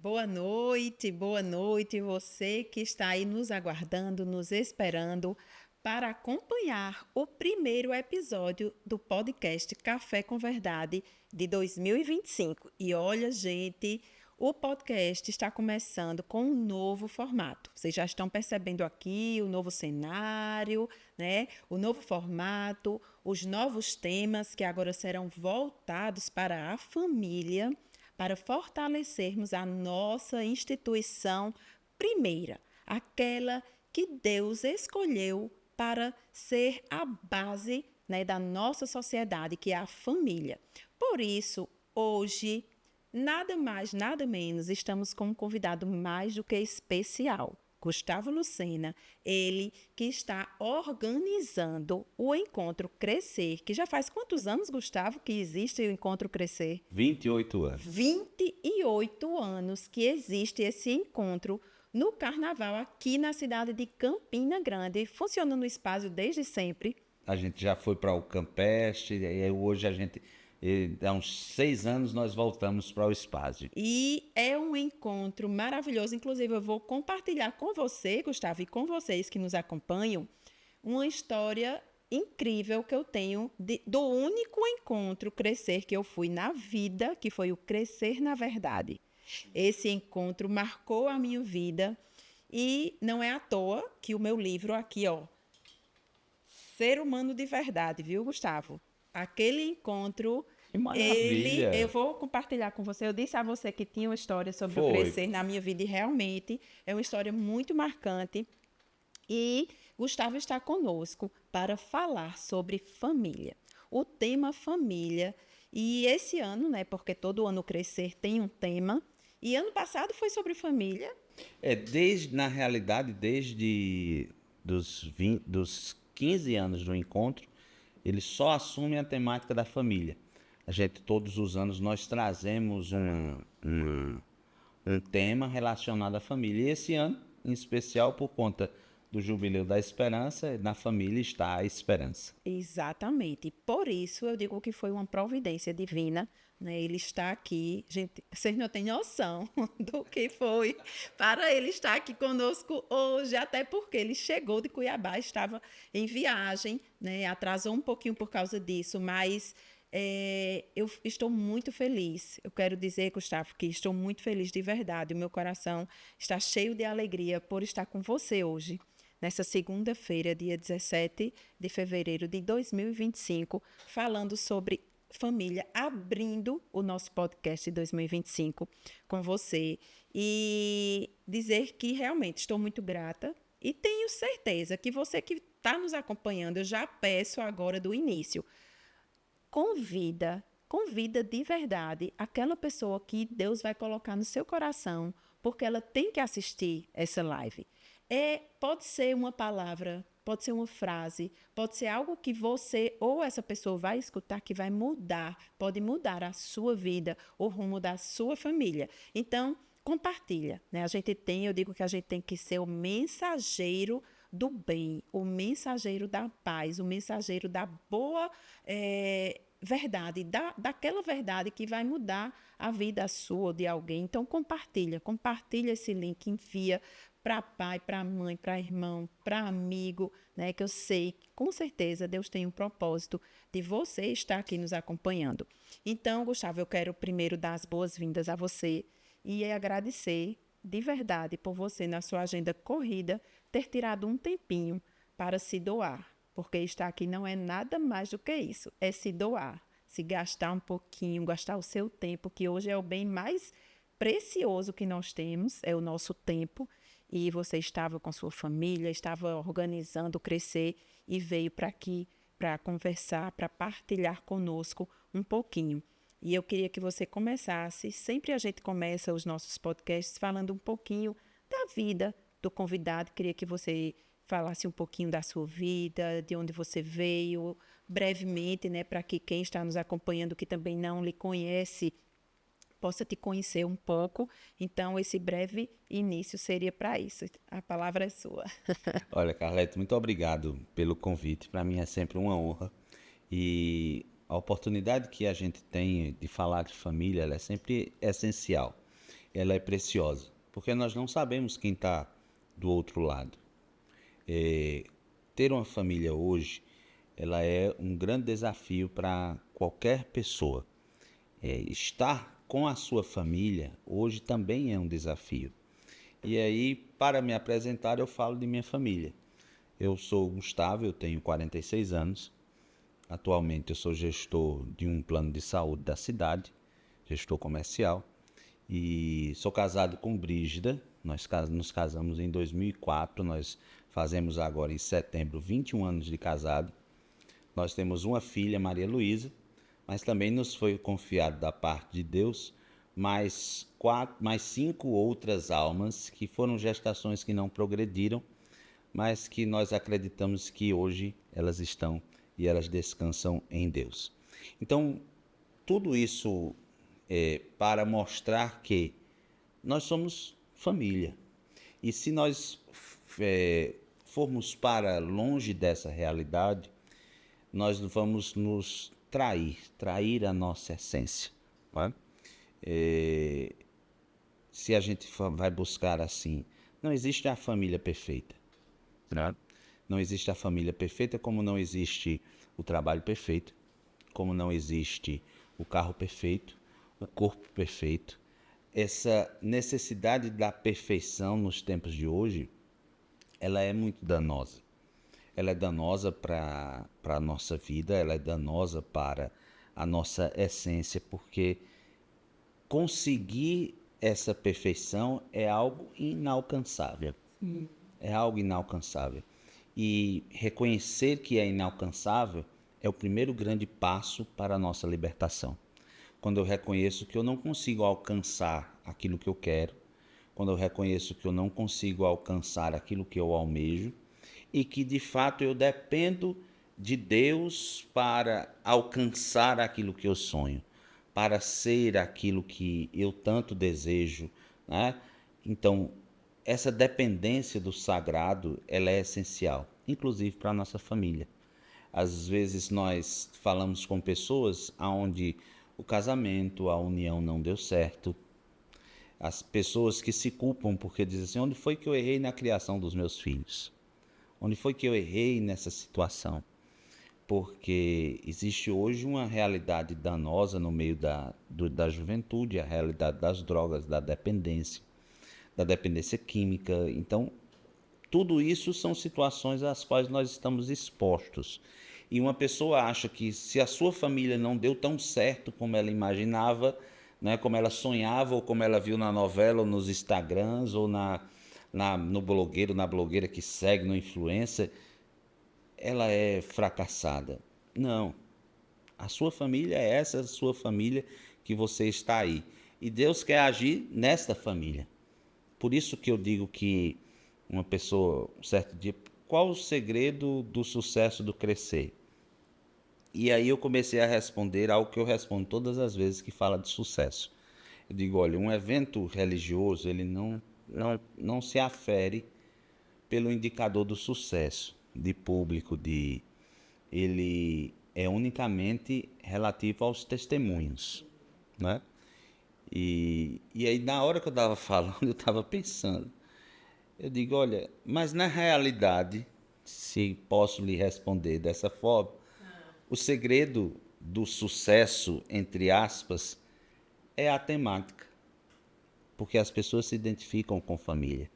Boa noite, você que está aí nos aguardando, nos esperando para acompanhar o primeiro episódio do podcast Café com Verdade de 2025. E olha, gente, o podcast está começando com um novo formato. Vocês já estão percebendo aqui o novo cenário, né? O novo formato, os novos temas que agora serão voltados para a família, para fortalecermos a nossa instituição primeira, aquela que Deus escolheu para ser a base, né, da nossa sociedade, que é a família. Por isso, hoje, nada mais, nada menos, estamos com um convidado mais do que especial. Gustavo Lucena, ele que está organizando o Encontro Crescer, que já faz quantos anos, Gustavo, que existe o Encontro Crescer? 28 anos. 28 anos que existe esse encontro no Carnaval aqui na cidade de Campina Grande, funciona no espaço desde sempre. A gente já foi para o Campestre, e hoje há uns 6 anos nós voltamos para o Spazio. E é um encontro maravilhoso. Inclusive, eu vou compartilhar com você, Gustavo, e com vocês que nos acompanham, uma história incrível que eu tenho do único encontro Crescer que eu fui na vida, que foi o Crescer na Verdade. Esse encontro marcou a minha vida e não é à toa que o meu livro aqui, ó, Ser Humano de Verdade, viu, Gustavo? Aquele encontro, Que maravilha! eu vou compartilhar com você. Eu disse a você que tinha uma história sobre o Foi. Crescer na minha vida e realmente é uma história muito marcante. E Gustavo está conosco para falar sobre família. O tema família. E esse ano, né, porque todo ano Crescer tem um tema, e ano passado foi sobre família. Na realidade, desde dos 15 anos do encontro, ele só assume a temática da família. Todos os anos, nós trazemos um tema relacionado à família. E esse ano, em especial, por conta do Jubileu da Esperança, na família está a esperança. Exatamente. Por isso eu digo que foi uma providência divina, né? Ele está aqui. Gente, vocês não têm noção do que foi para ele estar aqui conosco hoje, até porque ele chegou de Cuiabá, estava em viagem, né? Atrasou um pouquinho por causa disso, mas eu estou muito feliz. Eu quero dizer, Gustavo, que estou muito feliz de verdade. O meu coração está cheio de alegria por estar com você hoje, nessa segunda-feira, dia 17 de fevereiro de 2025, falando sobre família, abrindo o nosso podcast de 2025 com você. E dizer que realmente estou muito grata e tenho certeza que você que está nos acompanhando, eu já peço agora do início, convida de verdade aquela pessoa que Deus vai colocar no seu coração, porque ela tem que assistir essa live. Pode ser uma palavra, pode ser uma frase, pode ser algo que você ou essa pessoa vai escutar que vai mudar, pode mudar a sua vida, o rumo da sua família. Então, compartilha, né? Eu digo que a gente tem que ser o mensageiro do bem, o mensageiro da paz, o mensageiro da boa verdade, daquela verdade que vai mudar a vida sua ou de alguém. Então, compartilha esse link, envia para pai, para mãe, para irmão, para amigo, né? Que eu sei que, com certeza, Deus tem um propósito de você estar aqui nos acompanhando. Então, Gustavo, eu quero primeiro dar as boas-vindas a você e agradecer de verdade por você, na sua agenda corrida, ter tirado um tempinho para se doar, porque estar aqui não é nada mais do que isso, é se doar, se gastar um pouquinho, gastar o seu tempo, que hoje é o bem mais precioso que nós temos, é o nosso tempo. E você estava com sua família, estava organizando o Crescer e veio para aqui para conversar, para partilhar conosco um pouquinho. E eu queria que você começasse, sempre a gente começa os nossos podcasts falando um pouquinho da vida do convidado. Queria que você falasse um pouquinho da sua vida, de onde você veio, brevemente, né, para que quem está nos acompanhando que também não lhe conhece possa te conhecer um pouco. Então, esse breve início seria para isso. A palavra é sua. Olha, Carlete, muito obrigado pelo convite. Para mim é sempre uma honra. E a oportunidade que a gente tem de falar de família, ela é sempre essencial. ela é preciosa, porque nós não sabemos quem está do outro lado. Ter uma família hoje, ela é um grande desafio para qualquer pessoa. Estar com a sua família hoje também é um desafio. E aí, para me apresentar, eu falo de minha família. Eu sou o Gustavo, eu tenho 46 anos. Atualmente eu sou gestor de um plano de saúde da cidade, gestor comercial. E sou casado com Brígida, nós nos casamos em 2004, nós fazemos agora em setembro 21 anos de casado. Nós temos uma filha, Maria Luísa, mas também nos foi confiado da parte de Deus mais 5 outras almas que foram gestações que não progrediram, mas que nós acreditamos que hoje elas estão e elas descansam em Deus. Então, tudo isso para mostrar que nós somos família. E se nós formos para longe dessa realidade, nós vamos nos trair a nossa essência. Não é? Se a gente vai buscar assim, não existe a família perfeita. Não existe a família perfeita, como não existe o trabalho perfeito, como não existe o carro perfeito, o corpo perfeito. Essa necessidade da perfeição nos tempos de hoje, ela é muito danosa. Ela é danosa para a nossa vida, ela é danosa para a nossa essência, porque conseguir essa perfeição é algo inalcançável. É algo inalcançável. E reconhecer que é inalcançável é o primeiro grande passo para a nossa libertação. Quando eu reconheço que eu não consigo alcançar aquilo que eu quero, quando eu reconheço que eu não consigo alcançar aquilo que eu almejo e que de fato eu dependo de Deus para alcançar aquilo que eu sonho, para ser aquilo que eu tanto desejo, né? Então, essa dependência do sagrado, ela é essencial, inclusive para a nossa família. Às vezes nós falamos com pessoas onde o casamento, a união não deu certo. As pessoas que se culpam porque dizem assim, onde foi que eu errei na criação dos meus filhos? Onde foi que eu errei nessa situação? Porque existe hoje uma realidade danosa no meio da juventude, a realidade das drogas, da dependência química. Então, tudo isso são situações às quais nós estamos expostos. E uma pessoa acha que se a sua família não deu tão certo como ela imaginava, né, como ela sonhava, ou como ela viu na novela, ou nos Instagrams, ou no blogueiro, na blogueira que segue, no influencer, ela é fracassada. Não. A sua família é essa sua família que você está aí. E Deus quer agir nesta família. Por isso que eu digo que uma pessoa, um certo dia, qual o segredo do sucesso do crescer? E aí eu comecei a responder algo que eu respondo todas as vezes que fala de sucesso. Eu digo, olha, um evento religioso, ele não se afere pelo indicador do sucesso, de público, ele é unicamente relativo aos testemunhos, né? E aí na hora que eu estava falando, eu estava pensando, eu digo, olha, mas na realidade, se posso lhe responder dessa forma, o segredo do sucesso, entre aspas, é a temática, porque as pessoas se identificam com família.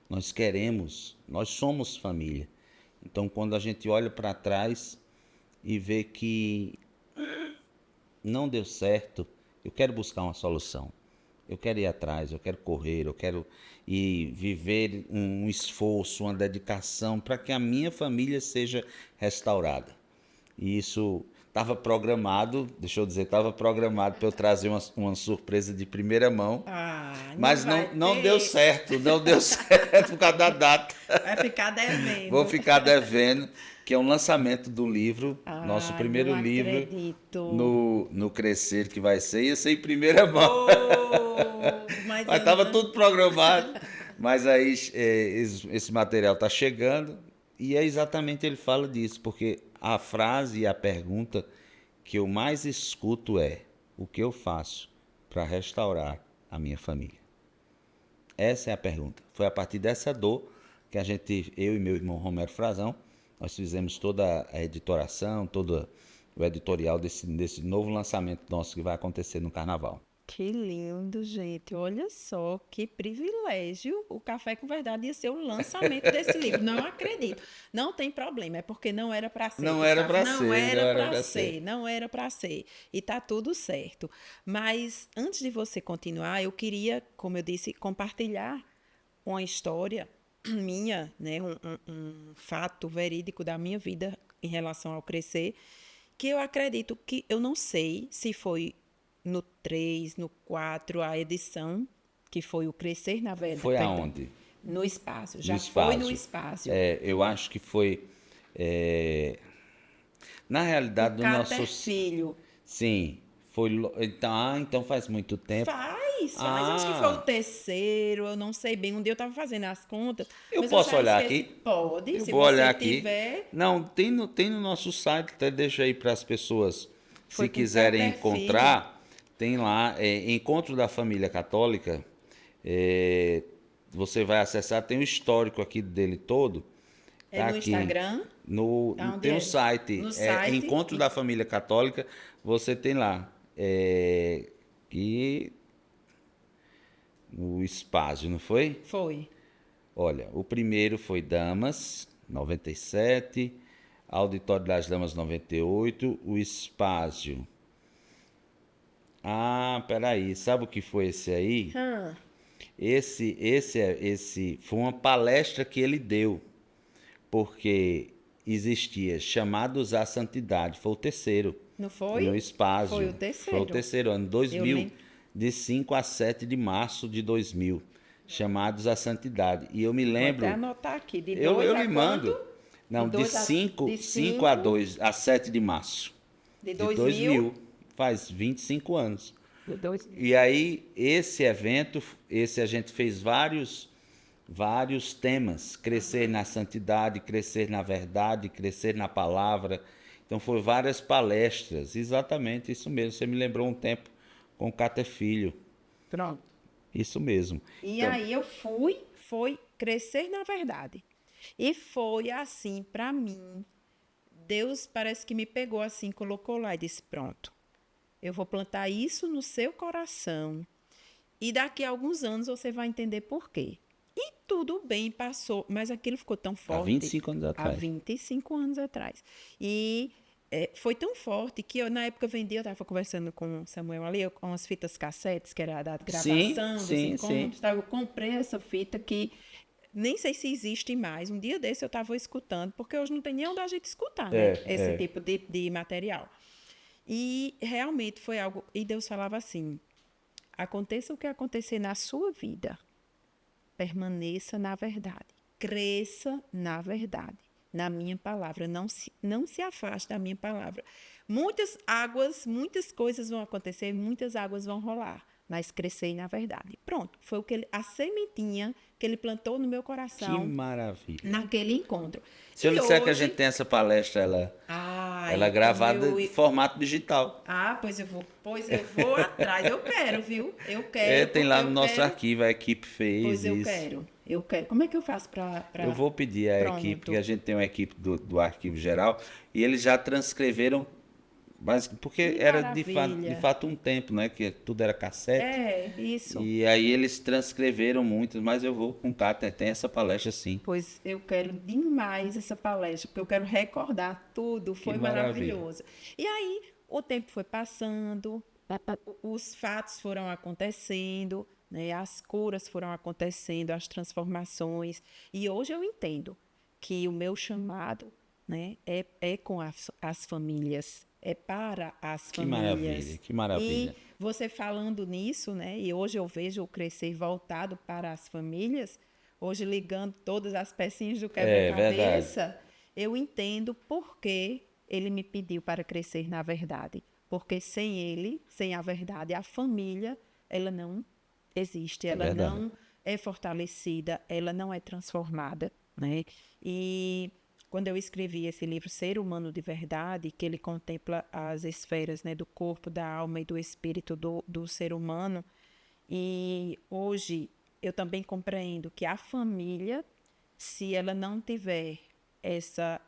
Nós somos família. Então, quando a gente olha para trás e vê que não deu certo, eu quero buscar uma solução. Eu quero ir atrás, eu quero correr, eu quero ir viver um esforço, uma dedicação para que a minha família seja restaurada. E isso estava programado, deixa eu dizer, estava programado para eu trazer uma surpresa de primeira mão. Mas não deu certo, por causa da data. Vai ficar devendo. Vou ficar devendo, que é um lançamento do livro, nosso primeiro livro no Crescer, que vai ser, ia ser em primeira mão. Mas estava tudo programado. Mas aí esse material está chegando e é exatamente, ele fala disso, porque a frase e a pergunta que eu mais escuto é: o que eu faço para restaurar a minha família? Essa é a pergunta. Foi a partir dessa dor que eu e meu irmão Romero Frazão, nós fizemos toda a editoração, todo o editorial desse novo lançamento nosso que vai acontecer no Carnaval. Que lindo, gente. Olha só, que privilégio. O Café com Verdade ia ser o lançamento desse livro. Não acredito. Não tem problema, é porque não era para ser. Não era Gustavo. para Não ser, era não era para para ser, ser. não era para ser. E tá tudo certo. Mas antes de você continuar, eu queria, como eu disse, compartilhar uma história minha, né, um fato verídico da minha vida em relação ao crescer, que eu acredito que, eu não sei se foi no 3, no 4, a edição, que foi o Crescer na Verdade. Foi aonde? No espaço, No já espaço. foi no espaço. Eu acho que foi... Na realidade, do nosso... Filho. Sim, foi... Então faz muito tempo. Faz, acho que foi o terceiro, eu não sei bem. Um dia eu estava fazendo as contas. Eu mas posso já olhar esqueci. aqui? Pode, Eu se vou você olhar aqui. tiver. Não, tem no nosso site, até deixa aí para as pessoas, Foi se com quiserem Peter encontrar, tem lá, Encontro da Família Católica, você vai acessar, tem o histórico aqui dele todo. É Tá no aqui. Instagram? Tá onde Tem é? um site, No site. Encontro da Família Católica, você tem lá. E o Espásio, não foi? Foi. Olha, o primeiro foi Damas, 97, Auditório das Damas, 98, o Espásio. Ah, peraí, sabe o que foi esse aí? Esse foi uma palestra que ele deu, porque existia Chamados à Santidade, foi o terceiro. Não foi? No Espásio. Foi o terceiro. Foi o terceiro ano, 2000, de 5 a 7 de março de 2000. Chamados à Santidade. E eu me lembro... Vou até anotar aqui. De eu 2 a lhe mando. quanto? Não, de 5 a 7 de março. De 2000. Faz 25 anos. De 2000. E aí, esse evento, a gente fez vários temas. Crescer na santidade, crescer na verdade, crescer na palavra. Então, foi várias palestras. Exatamente isso mesmo. Você me lembrou um tempo com o Cáter Filho. Pronto. Isso mesmo. E aí eu foi Crescer na Verdade. E foi assim, para mim, Deus parece que me pegou assim, colocou lá e disse, pronto, eu vou plantar isso no seu coração e daqui a alguns anos você vai entender por quê. E tudo bem, passou, mas aquilo ficou tão forte. Há 25 anos atrás. Há 25 anos atrás. E foi tão forte que eu, na época, eu estava conversando com o Samuel ali, com as fitas cassetes, que era da gravação dos encontros. Tá? Eu comprei essa fita que nem sei se existe mais. Um dia desse eu estava escutando, porque hoje não tem nem onde a gente escutar, né? Esse tipo de material. E realmente foi algo... E Deus falava assim, aconteça o que acontecer na sua vida, permaneça na verdade. Cresça na verdade. Na minha palavra, não se afaste da minha palavra. Muitas águas, muitas coisas vão acontecer, muitas águas vão rolar, mas crescer na verdade. Pronto, foi a sementinha que ele plantou no meu coração. Que maravilha. Naquele encontro. Se eu disser que a gente tem essa palestra, ela é gravada em formato digital. Pois eu vou atrás, eu quero, viu? Eu quero. Tem lá no nosso arquivo, a equipe fez pois eu isso. Eu quero. Como é que eu faço para... Eu vou pedir à equipe, porque a gente tem uma equipe do Arquivo Geral, e eles já transcreveram, porque era de fato um tempo, né? Que tudo era cassete. Isso. E aí eles transcreveram muitos, mas eu vou com Cáter, tem essa palestra sim. Pois eu quero demais essa palestra, porque eu quero recordar tudo, foi maravilhoso. E aí o tempo foi passando, os fatos foram acontecendo, né? As curas foram acontecendo, as transformações. E hoje eu entendo que o meu chamado, né, é com as famílias, é para as famílias. Que maravilha. E você falando nisso, né, e hoje eu vejo o Crescer voltado para as famílias, hoje ligando todas as pecinhas do quebra-cabeça, eu entendo por que ele me pediu para crescer na verdade. Porque sem ele, sem a verdade, a família, ela não existe, ela não é fortalecida, ela não é transformada, né? E quando eu escrevi esse livro, Ser Humano de Verdade, que ele contempla as esferas, né, do corpo, da alma e do espírito do ser humano, e hoje eu também compreendo que a família, se ela não tiver essa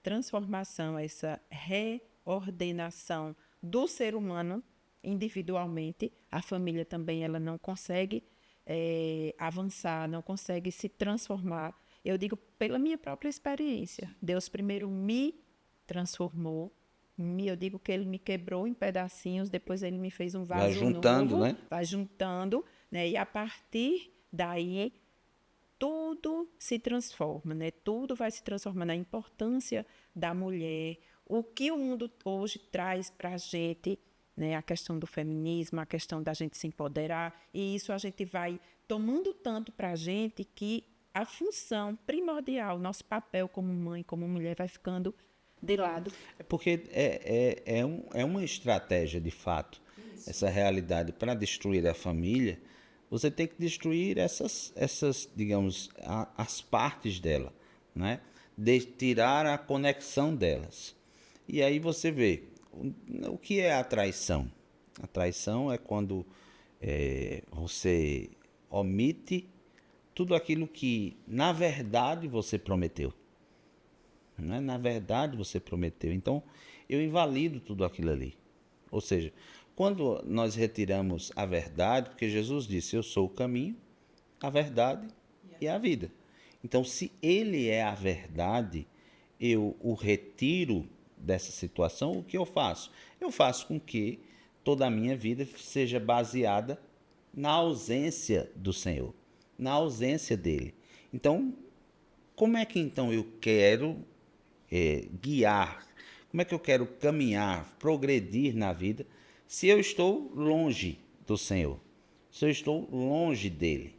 transformação, essa reordenação do ser humano individualmente, a família também ela não consegue avançar, não consegue se transformar. Eu digo pela minha própria experiência. Deus primeiro me transformou, eu digo que ele me quebrou em pedacinhos, depois ele me fez um Vai vaso juntando, novo, né? vai juntando, né? E a partir daí tudo se transforma, né? Tudo vai se transformando. A importância da mulher, o que o mundo hoje traz para a gente, né? A questão do feminismo, a questão da gente se empoderar, e isso a gente vai tomando tanto para a gente que a função primordial, nosso papel como mãe, como mulher, vai ficando de lado. É porque é uma estratégia, de fato, essa realidade para destruir a família. Você tem que destruir essas digamos, as partes dela, né? De tirar a conexão delas. E aí você vê, o que é a traição? A traição é quando você omite tudo aquilo que, na verdade, você prometeu. Né? Na verdade, você prometeu. Então, eu invalido tudo aquilo ali. Ou seja, quando nós retiramos a verdade, porque Jesus disse, eu sou o caminho, a verdade e a vida. Então, se ele é a verdade, eu o retiro dessa situação, o que eu faço? Eu faço com que toda a minha vida seja baseada na ausência do Senhor, na ausência dele. Então, como é que então eu quero guiar? Como é que eu quero caminhar, progredir na vida, se eu estou longe do Senhor? Se eu estou longe dele?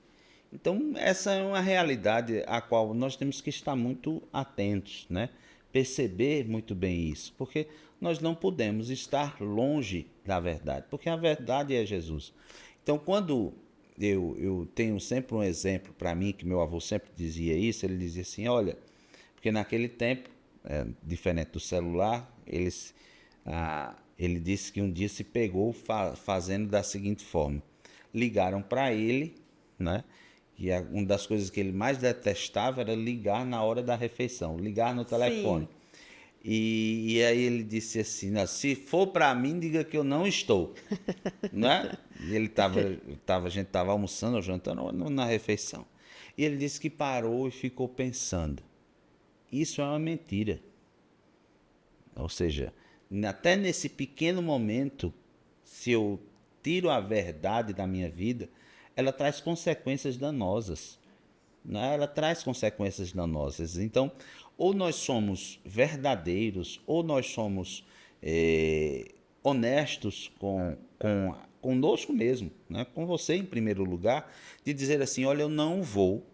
Então, essa é uma realidade a qual nós temos que estar muito atentos, né? Perceber muito bem isso, porque nós não podemos estar longe da verdade, porque a verdade é Jesus. Então, quando eu tenho sempre um exemplo para mim, que meu avô sempre dizia isso, ele dizia assim, olha, porque naquele tempo, diferente do celular, ele disse que um dia se pegou fazendo da seguinte forma, ligaram para ele, né? E uma das coisas que ele mais detestava era ligar na hora da refeição, ligar no telefone. Sim. E aí ele disse assim, se for para mim, diga que eu não estou. Né? E a gente estava almoçando ou jantando na refeição. E ele disse que parou e ficou pensando. Isso é uma mentira. Ou seja, até nesse pequeno momento, se eu tiro a verdade da minha vida, ela traz consequências danosas. Né? Ela traz consequências danosas. Então, ou nós somos verdadeiros, ou nós somos honestos conosco mesmo, né? Com você em primeiro lugar, de dizer assim, olha, eu não vou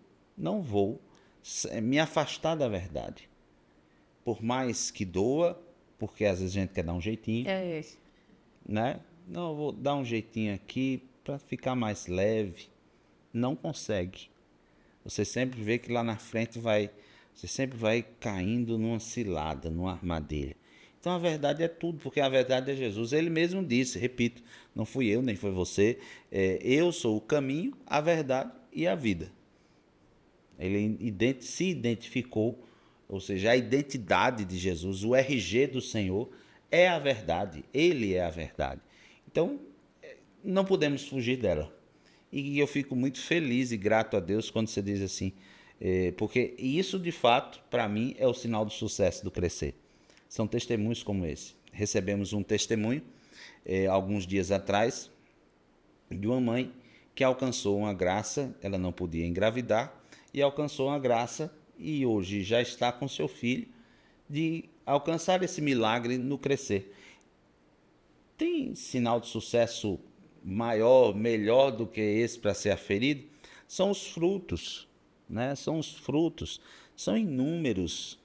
me afastar da verdade. Por mais que doa, porque às vezes a gente quer dar um jeitinho, né? Não, eu vou dar um jeitinho aqui para ficar mais leve. Não consegue. Você sempre vê que lá na frente você sempre vai caindo numa cilada, numa armadilha. Então a verdade é tudo, porque a verdade é Jesus. Ele mesmo disse, repito, não fui eu, nem foi você, eu sou o caminho, a verdade e a vida. Ele se identificou, ou seja, a identidade de Jesus, o RG do Senhor é a verdade, ele é a verdade. Então, não podemos fugir dela. E eu fico muito feliz e grato a Deus quando você diz assim, porque isso de fato, para mim, é o sinal do sucesso do crescer. São testemunhos como esse. Recebemos um testemunho, alguns dias atrás, de uma mãe que alcançou uma graça, ela não podia engravidar, e alcançou uma graça e hoje já está com seu filho de alcançar esse milagre no crescer. Tem sinal de sucesso maior, melhor do que esse para ser aferido? São os frutos, né? São os frutos, são inúmeros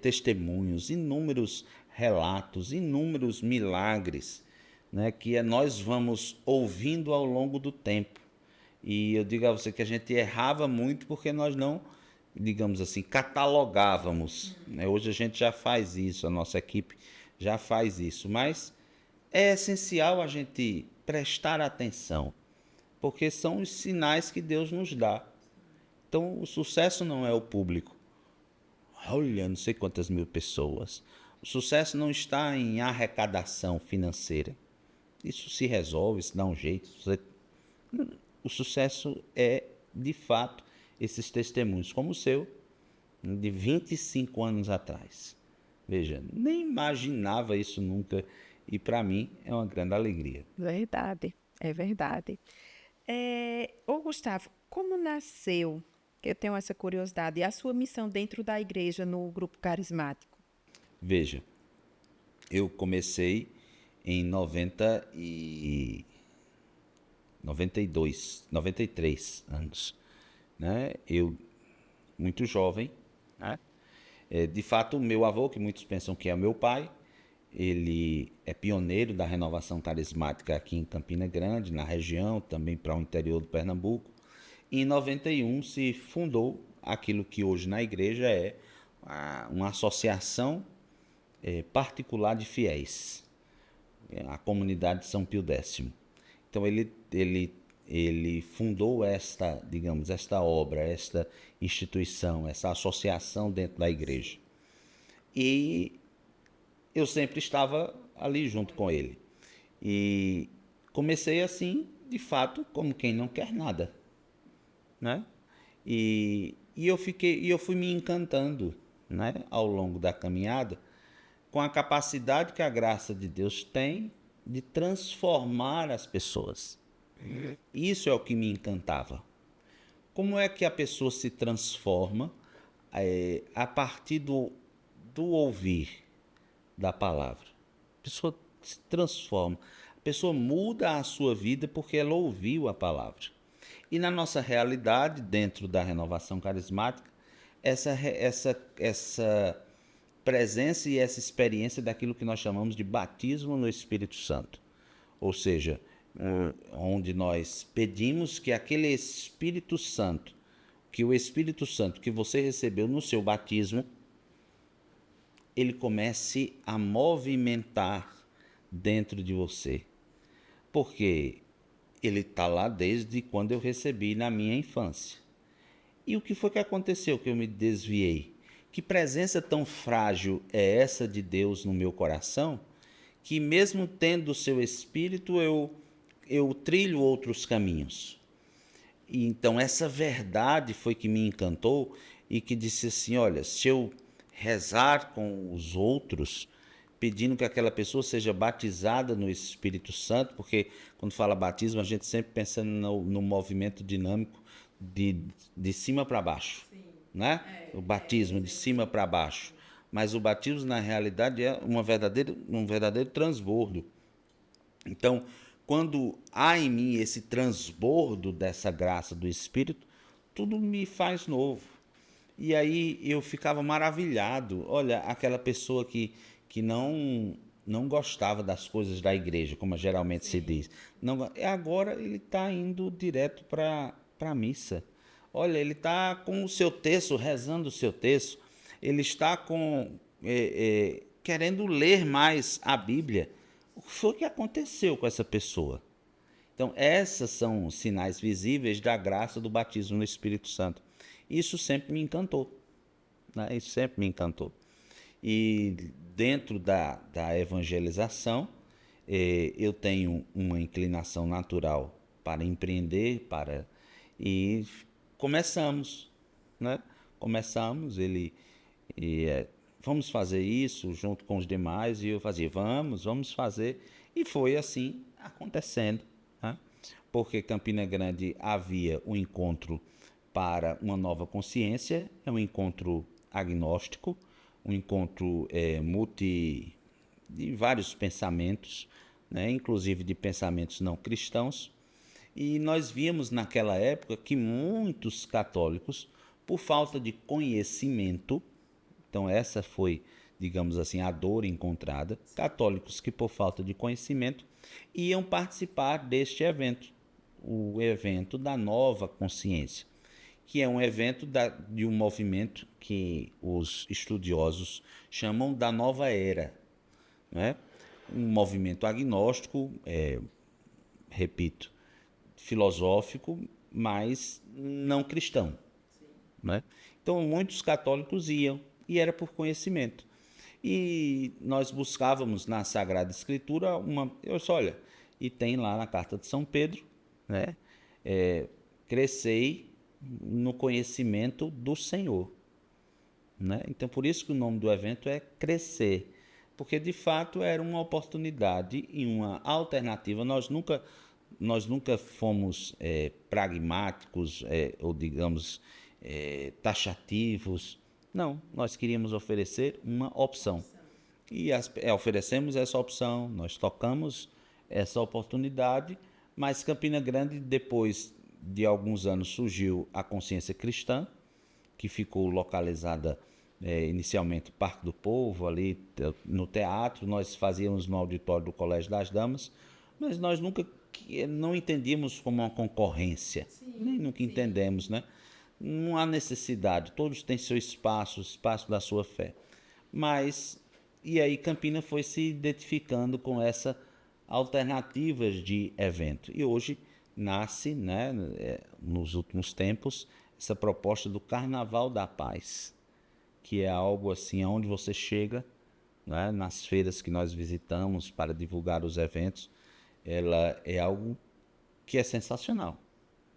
testemunhos, inúmeros relatos, inúmeros milagres, né? Que nós vamos ouvindo ao longo do tempo. E eu digo a você que a gente errava muito porque nós não, digamos assim, catalogávamos, né? Hoje a gente já faz isso, a nossa equipe já faz isso, mas é essencial a gente prestar atenção, porque são os sinais que Deus nos dá. Então, o sucesso não é o público. Olha, não sei quantas mil pessoas. O sucesso não está em arrecadação financeira. Isso se resolve, se dá um jeito. O sucesso é, de fato, esses testemunhos, como o seu, de 25 anos atrás. Veja, nem imaginava isso nunca. E para mim é uma grande alegria. Verdade, é verdade. Ô Gustavo, como nasceu, que eu tenho essa curiosidade, a sua missão dentro da igreja no grupo carismático? Veja, eu comecei em 93 anos, né? Eu, muito jovem, né? De fato, o meu avô, que muitos pensam que é meu pai, ele é pioneiro da renovação carismática aqui em Campina Grande, na região, também para o interior do Pernambuco. E em 91 se fundou aquilo que hoje na igreja é uma associação particular de fiéis, a comunidade de São Pio X. Então ele fundou esta, digamos, esta obra, esta instituição, essa associação dentro da igreja. E eu sempre estava ali junto com ele. E comecei assim, de fato, como quem não quer nada, né? E eu fui me encantando, né, ao longo da caminhada, com a capacidade que a graça de Deus tem de transformar as pessoas. Isso é o que me encantava. Como é que a pessoa se transforma a partir do ouvir da palavra? A pessoa se transforma, a pessoa muda a sua vida porque ela ouviu a palavra. E na nossa realidade, dentro da renovação carismática, essa presença e essa experiência daquilo que nós chamamos de batismo no Espírito Santo. Ou seja, onde nós pedimos que aquele Espírito Santo, que o Espírito Santo que você recebeu no seu batismo, ele comece a movimentar dentro de você. Porque ele está lá desde quando eu recebi na minha infância. E o que foi que aconteceu que eu me desviei? Que presença tão frágil é essa de Deus no meu coração, que mesmo tendo o seu Espírito, eu trilho outros caminhos. E então essa verdade foi que me encantou e que disse assim, olha, se eu rezar com os outros, pedindo que aquela pessoa seja batizada no Espírito Santo, porque quando fala batismo, a gente sempre pensa no movimento dinâmico de cima para baixo, né? O batismo de cima para baixo. Mas o batismo, na realidade, é um verdadeiro transbordo. Então, quando há em mim esse transbordo dessa graça do Espírito, tudo me faz novo. E aí eu ficava maravilhado. Olha, aquela pessoa que não gostava das coisas da igreja, como geralmente se diz. Não, agora ele está indo direto para a missa. Olha, ele está com o seu texto, rezando o seu texto. Ele está querendo ler mais a Bíblia. O que foi que aconteceu com essa pessoa? Então, esses são sinais visíveis da graça do batismo no Espírito Santo. Isso sempre me encantou, né? Isso sempre me encantou. E dentro da evangelização, eu tenho uma inclinação natural para empreender, e começamos, né? Vamos fazer isso junto com os demais, e eu fazia, vamos fazer, e foi assim acontecendo, né? Porque Campina Grande havia um encontro para uma nova consciência, é um encontro agnóstico, um encontro de vários pensamentos, né? Inclusive de pensamentos não cristãos, e nós víamos naquela época que muitos católicos, por falta de conhecimento, então essa foi, digamos assim, a dor encontrada, católicos que por falta de conhecimento iam participar deste evento, o evento da nova consciência, que é um evento de um movimento que os estudiosos chamam da nova era, né? Um movimento agnóstico, repito, filosófico, mas não cristão, né? Então, muitos católicos iam, e era por conhecimento. E nós buscávamos na Sagrada Escritura eu disse, olha, e tem lá na Carta de São Pedro, né? Crescei no conhecimento do Senhor, né? Então, por isso que o nome do evento é Crescer, porque de fato era uma oportunidade e uma alternativa. Nós nunca fomos pragmáticos ou, digamos, taxativos. Não, nós queríamos oferecer uma opção. E oferecemos essa opção, nós tocamos essa oportunidade, mas Campina Grande, depois de alguns anos, surgiu a Consciência Cristã, que ficou localizada inicialmente no Parque do Povo, ali no teatro. Nós fazíamos no auditório do Colégio das Damas, mas nós não entendíamos como uma concorrência, nem nunca entendemos, né? Não há necessidade, todos têm seu espaço, o espaço da sua fé. E aí Campina foi se identificando com essa alternativas de evento. E hoje nasce, né, nos últimos tempos, essa proposta do Carnaval da Paz, que é algo assim, onde você chega, né, nas feiras que nós visitamos para divulgar os eventos, ela é algo que é sensacional.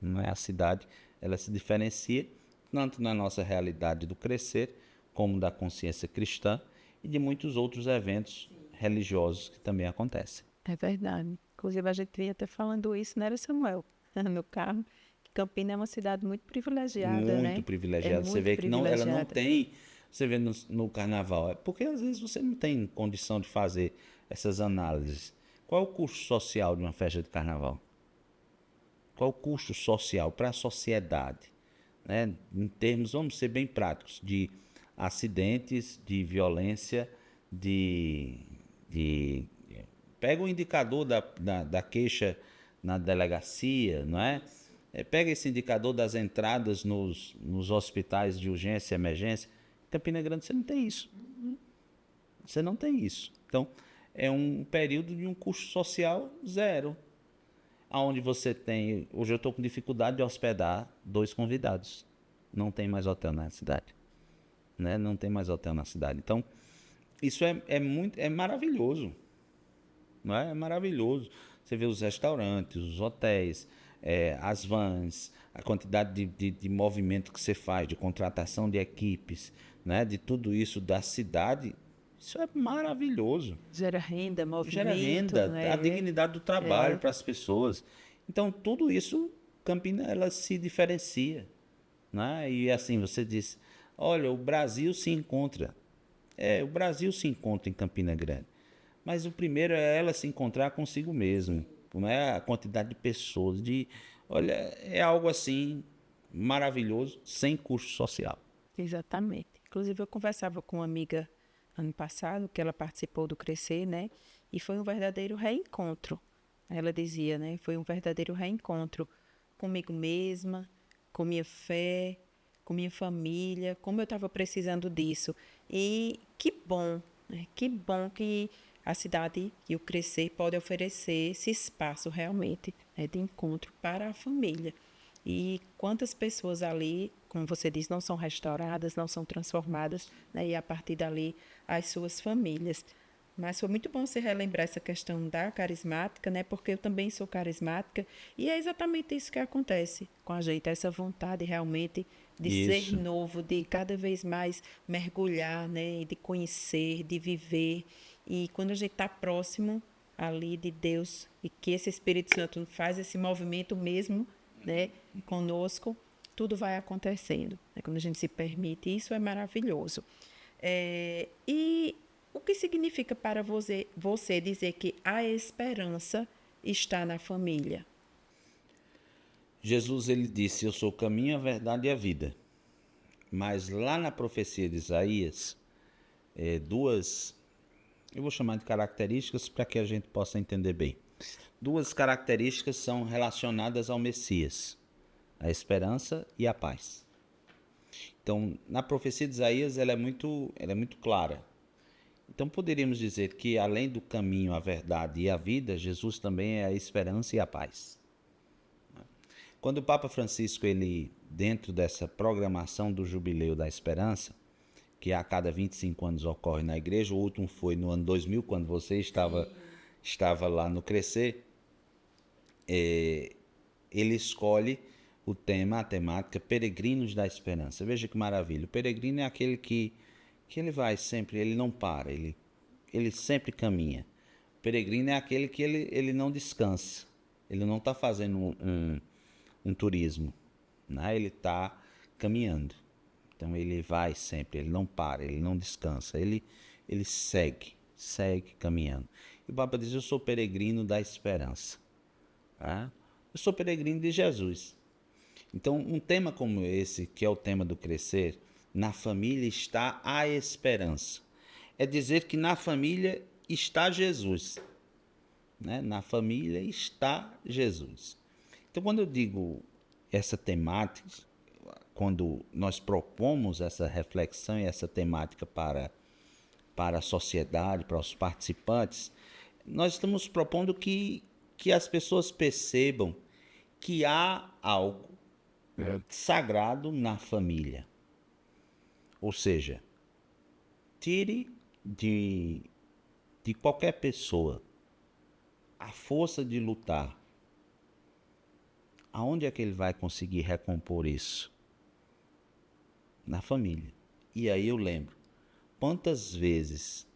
Não é? A cidade, ela se diferencia tanto na nossa realidade do Crescer, como da Consciência Cristã e de muitos outros eventos religiosos que também acontecem. É verdade. Inclusive, a gente vinha até falando isso, não era, Samuel? No carro. Campina é uma cidade muito privilegiada, né? Muito privilegiada. É você muito vê que ela não privilegiada. tem... Você vê no carnaval, porque às vezes você não tem condição de fazer essas análises. Qual é o custo social de uma festa de carnaval? Qual é o custo social para a sociedade? Né? Em termos, vamos ser bem práticos, de acidentes, de violência, pega o indicador da queixa na delegacia, não é? Pega esse indicador das entradas nos hospitais de urgência e emergência. Em Campina Grande você não tem isso. Você não tem isso. Então, é um período de um custo social zero. Onde você tem... Hoje eu estou com dificuldade de hospedar 2 convidados. Não tem mais hotel na cidade. Né? Não tem mais hotel na cidade. Então, isso é maravilhoso. Não é? É maravilhoso. Você vê os restaurantes, os hotéis, as vans, a quantidade de movimento que você faz, de contratação de equipes, né? De tudo isso da cidade. Isso é maravilhoso. Gera renda, movimento. Gera renda, né? a dignidade do trabalho para as pessoas. Então, tudo isso, Campina, ela se diferencia. Né? E assim, você diz, olha, o Brasil se encontra. O Brasil se encontra em Campina Grande. Mas o primeiro é ela se encontrar consigo mesmo. Não é a quantidade de pessoas. Olha, é algo assim maravilhoso, sem custo social. Exatamente. Inclusive, eu conversava com uma amiga ano passado, que ela participou do Crescer, né? E foi um verdadeiro reencontro. Ela dizia, né? Foi um verdadeiro reencontro comigo mesma, com minha fé, com minha família, como eu estava precisando disso. E que bom, né? Que bom que a cidade e o Crescer pode oferecer esse espaço realmente, né, de encontro para a família. E quantas pessoas ali, como você disse, não são restauradas, não são transformadas, né, e a partir dali as suas famílias. Mas foi muito bom você relembrar essa questão da carismática, né, porque eu também sou carismática, e é exatamente isso que acontece com a gente, essa vontade realmente de ser novo, de cada vez mais mergulhar, né, de conhecer, de viver. E quando a gente está próximo ali de Deus e que esse Espírito Santo faz esse movimento mesmo, né, conosco, tudo vai acontecendo. Né? Quando a gente se permite, isso é maravilhoso. E o que significa para você dizer que a esperança está na família? Jesus, ele disse, eu sou o caminho, a verdade e a vida. Mas lá na profecia de Isaías, duas, eu vou chamar de características para que a gente possa entender bem. 2 características são relacionadas ao Messias, a esperança e a paz. Então, na profecia de Isaías, ela é muito clara. Então, poderíamos dizer que, além do caminho, a verdade e a vida, Jesus também é a esperança e a paz. Quando o Papa Francisco, ele, dentro dessa programação do Jubileu da Esperança, que a cada 25 anos ocorre na igreja, o último foi no ano 2000, quando você estava lá no Crescer, ele escolhe o tema, a temática Peregrinos da Esperança. Veja que maravilha. O peregrino é aquele que ele vai sempre, ele não para, ele sempre caminha. O peregrino é aquele que ele não descansa, ele não está fazendo um turismo, né? Ele está caminhando. Então ele vai sempre, ele não para, ele não descansa, ele segue caminhando. E o Papa diz: eu sou peregrino da esperança. Tá? Eu sou peregrino de Jesus. Então, um tema como esse, que é o tema do Crescer, na família está a esperança. É dizer que na família está Jesus. Né? Na família está Jesus. Então, quando eu digo essa temática, quando nós propomos essa reflexão e essa temática para a sociedade, para os participantes, nós estamos propondo que as pessoas percebam que há algo sagrado na família. Ou seja, tire de qualquer pessoa a força de lutar. Aonde é que ele vai conseguir recompor isso? Na família. E aí eu lembro, quantas vezes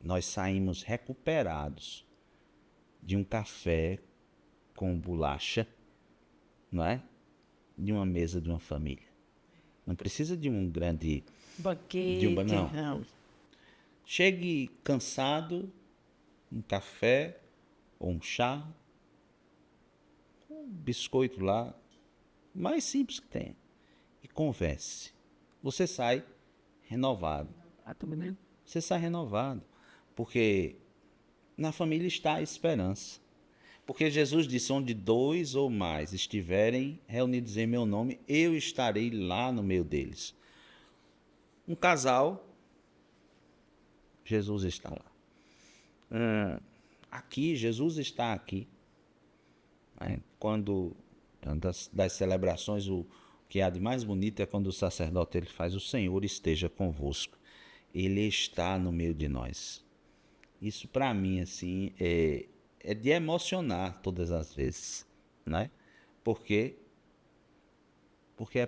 nós saímos recuperados de um café com bolacha, não é? De uma mesa de uma família. Não precisa de um grande banquete, não. Chegue cansado, um café ou um chá, um biscoito lá, mais simples que tenha, e converse. Você sai renovado. Você sai renovado, porque na família está a esperança. Porque Jesus disse: onde 2 ou mais estiverem reunidos em meu nome, eu estarei lá no meio deles. Um casal, Jesus está lá. Aqui, Jesus está aqui. Quando das celebrações, o que há de mais bonito é quando o sacerdote ele faz: o Senhor esteja convosco. Ele está no meio de nós. Isso para mim assim é de emocionar todas as vezes, né? Porque é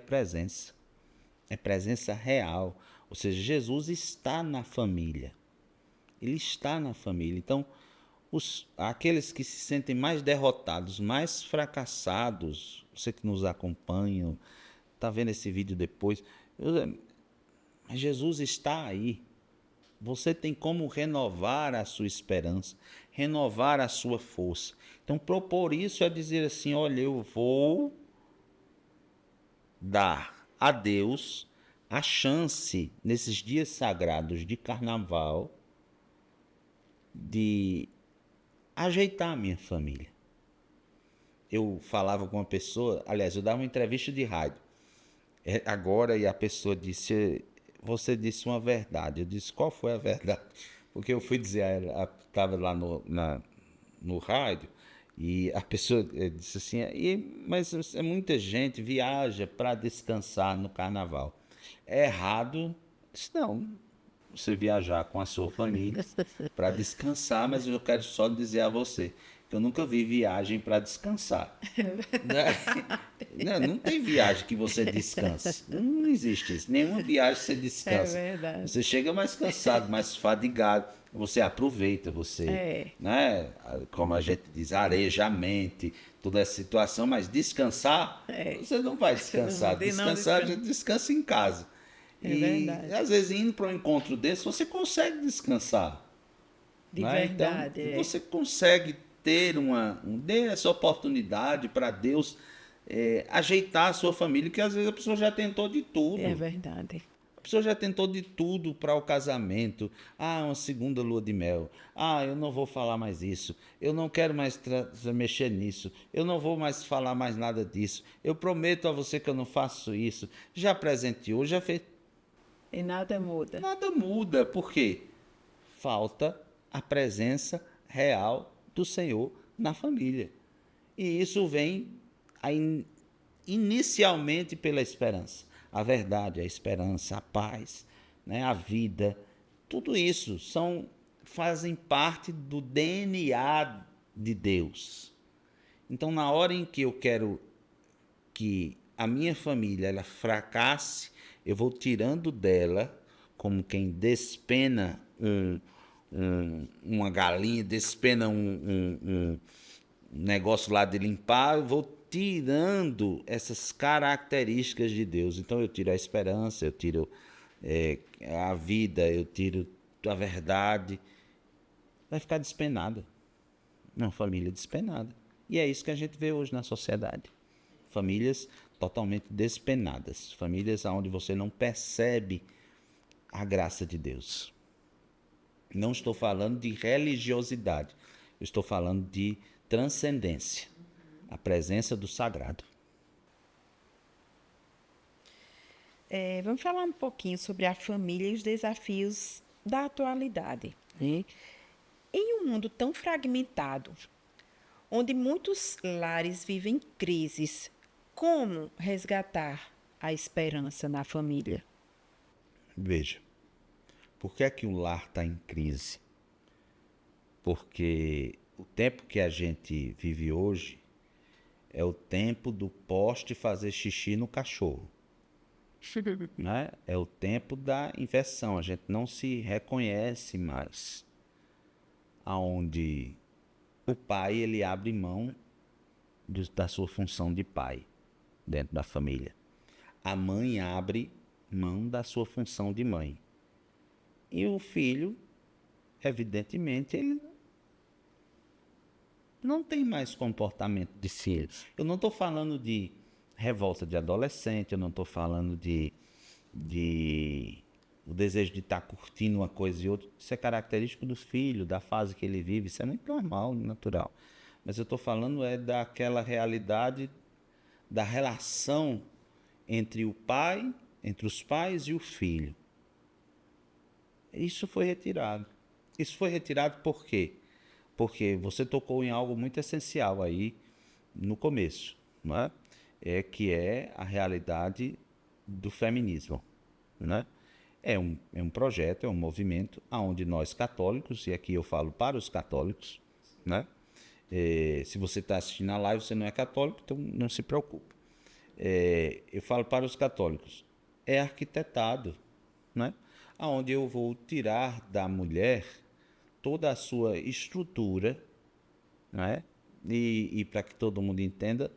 presença real. Ou seja, Jesus está na família. Ele está na família. Então, aqueles que se sentem mais derrotados, mais fracassados, você que nos acompanha, está vendo esse vídeo depois, mas Jesus está aí. Você tem como renovar a sua esperança, renovar a sua força. Então, propor isso é dizer assim: olha, eu vou dar a Deus a chance, nesses dias sagrados de carnaval, de ajeitar a minha família. Eu falava com uma pessoa, aliás, eu dava uma entrevista de rádio agora, e a pessoa disse: você disse uma verdade. Eu disse: qual foi a verdade? Porque eu fui dizer a ela, estava lá no rádio, e a pessoa disse assim: mas muita gente viaja para descansar no carnaval. É errado? Eu disse: não, você viajar com a sua família para descansar, mas eu quero só dizer a você que eu nunca vi viagem para descansar. Não tem viagem que você descanse. Não existe isso. Nenhuma viagem você descansa. É verdade. Você chega mais cansado, mais fadigado. Você aproveita, você, né? Como a gente diz, areja a mente, toda essa situação, mas descansar, você não vai descansar. Descansar, a gente descansa em casa. Verdade. Às vezes, indo para um encontro desse, você consegue descansar. De né? verdade. Então, você consegue ter dê essa oportunidade para Deus ajeitar a sua família, que às vezes a pessoa já tentou de tudo. É verdade. A pessoa já tentou de tudo para o casamento. Uma segunda lua de mel. Eu não vou falar mais isso. Eu não quero mais mexer nisso. Eu não vou mais falar mais nada disso. Eu prometo a você que eu não faço isso. Já presenteou, já fez. E nada muda. Nada muda. Por quê? Falta a presença real do Senhor na família. E isso vem inicialmente pela esperança. A verdade, a esperança, a paz, né? A vida, tudo isso fazem parte do DNA de Deus. Então, na hora em que eu quero que a minha família ela fracasse, eu vou tirando dela, como quem despena uma galinha, despena um negócio lá de limpar, eu vou tirando essas características de Deus. Então eu tiro a esperança, eu tiro a vida, eu tiro a verdade. Vai ficar despenada. Uma família despenada. E é isso que a gente vê hoje na sociedade. Famílias totalmente despenadas. Famílias onde você não percebe a graça de Deus. Não estou falando de religiosidade. Eu estou falando de transcendência. A presença do sagrado. Vamos falar um pouquinho sobre a família e os desafios da atualidade, né? Em um mundo tão fragmentado, onde muitos lares vivem crises, como resgatar a esperança na família? Veja, por que é que o lar está em crise? Porque o tempo que a gente vive hoje é o tempo do poste fazer xixi no cachorro. Né? É o tempo da inversão, a gente não se reconhece mais. Aonde o pai ele abre mão da sua função de pai dentro da família. A mãe abre mão da sua função de mãe. E o filho, evidentemente, ele não tem mais comportamento de filho. Eu não estou falando de revolta de adolescente, eu não estou falando de o desejo de estar curtindo uma coisa e outra. Isso é característico do filho, da fase que ele vive, isso é muito normal, natural. Mas eu estou falando daquela realidade da relação entre o pai, entre os pais e o filho. Isso foi retirado. Isso foi retirado por quê? Porque você tocou em algo muito essencial aí no começo, não é? Que é a realidade do feminismo, né? É um projeto, é um movimento onde nós católicos, e aqui eu falo para os católicos, né? Se você está assistindo a live, você não é católico, então não se preocupe. Eu falo para os católicos, é arquitetado, né? Onde eu vou tirar da mulher toda a sua estrutura, né? E para que todo mundo entenda,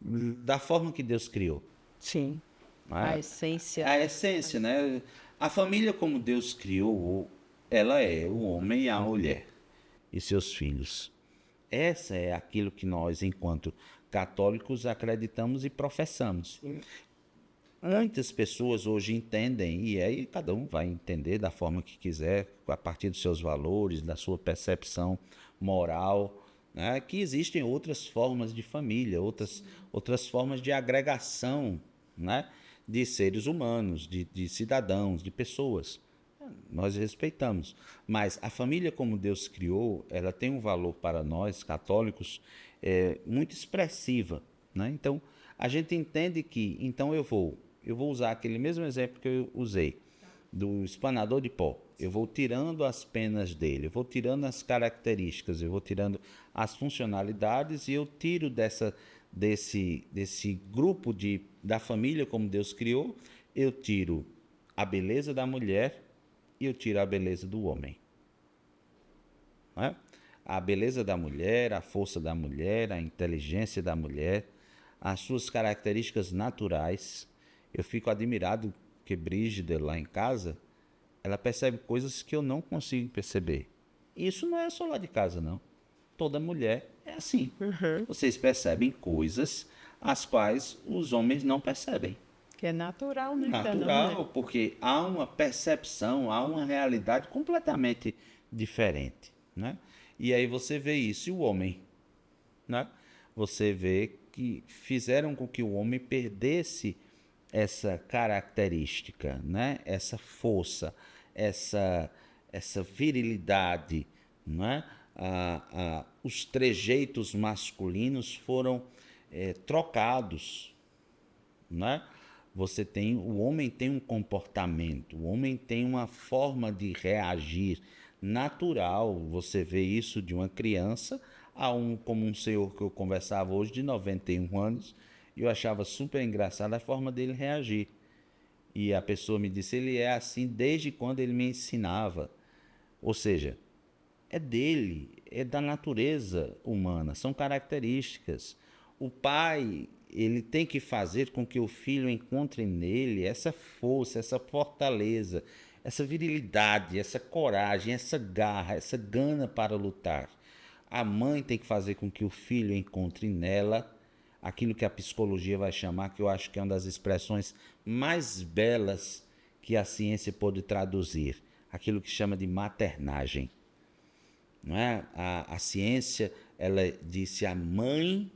da forma que Deus criou. Sim. Né? A essência. A essência, né? A família como Deus criou, ela é o homem e a mulher e seus filhos. Essa é aquilo que nós, enquanto católicos, acreditamos e professamos. Muitas pessoas hoje entendem, e aí cada um vai entender da forma que quiser, a partir dos seus valores, da sua percepção moral, né? Que existem outras formas de família, outras formas de agregação, né? De seres humanos, de cidadãos, de pessoas. Nós respeitamos. Mas a família como Deus criou, ela tem um valor para nós, católicos, muito expressiva, né? Então, a gente entende que, então eu vou usar aquele mesmo exemplo que eu usei, do espanador de pó. Eu vou tirando as penas dele, eu vou tirando as características, eu vou tirando as funcionalidades e eu tiro desse grupo da família como Deus criou, eu tiro a beleza da mulher e eu tiro a beleza do homem. Não é? A beleza da mulher, a força da mulher, a inteligência da mulher, as suas características naturais. Eu fico admirado que Brígida, lá em casa, ela percebe coisas que eu não consigo perceber. Isso não é só lá de casa, não. Toda mulher é assim. Uhum. Vocês percebem coisas as quais os homens não percebem. Que é natural, né? Natural, porque há uma percepção, há uma realidade completamente diferente, né? E aí você vê isso, e o homem, né? Você vê que fizeram com que o homem perdesse essa característica, né? Essa força, essa virilidade, né? Os trejeitos masculinos foram trocados, né? O homem tem um comportamento, o homem tem uma forma de reagir natural. Você vê isso de uma criança como um senhor que eu conversava hoje de 91 anos, e eu achava super engraçada a forma dele reagir. E a pessoa me disse, ele é assim desde quando ele me ensinava. Ou seja, é dele, é da natureza humana, são características. O pai, ele tem que fazer com que o filho encontre nele essa força, essa fortaleza, essa virilidade, essa coragem, essa garra, essa gana para lutar. A mãe tem que fazer com que o filho encontre nela aquilo que a psicologia vai chamar, que eu acho que é uma das expressões mais belas que a ciência pode traduzir, aquilo que chama de maternagem. Não é? A ciência, ela disse a mãe,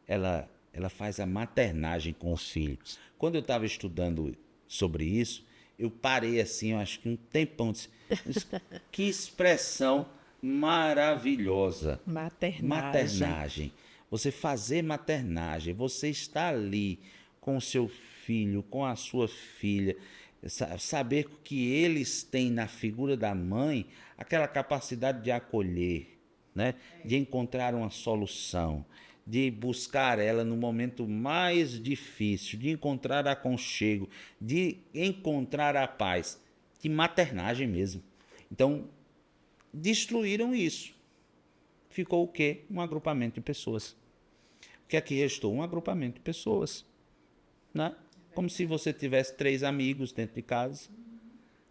ela faz a maternagem com os filhos. Quando eu estava estudando sobre isso, eu parei assim, eu acho que um tempão, disse, que expressão maravilhosa. Maternagem. Você fazer maternagem, você está ali com o seu filho, com a sua filha, saber que eles têm na figura da mãe aquela capacidade de acolher, né? De encontrar uma solução, de buscar ela no momento mais difícil, de encontrar aconchego, de encontrar a paz, de maternagem mesmo. Então, destruíram isso. Ficou o quê? Um agrupamento de pessoas. O que é que restou? Um agrupamento de pessoas, né? Como se você tivesse 3 amigos dentro de casa,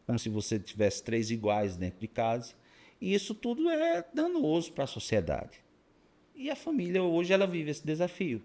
como se você tivesse 3 iguais dentro de casa. E isso tudo é danoso para a sociedade. E a família hoje ela vive esse desafio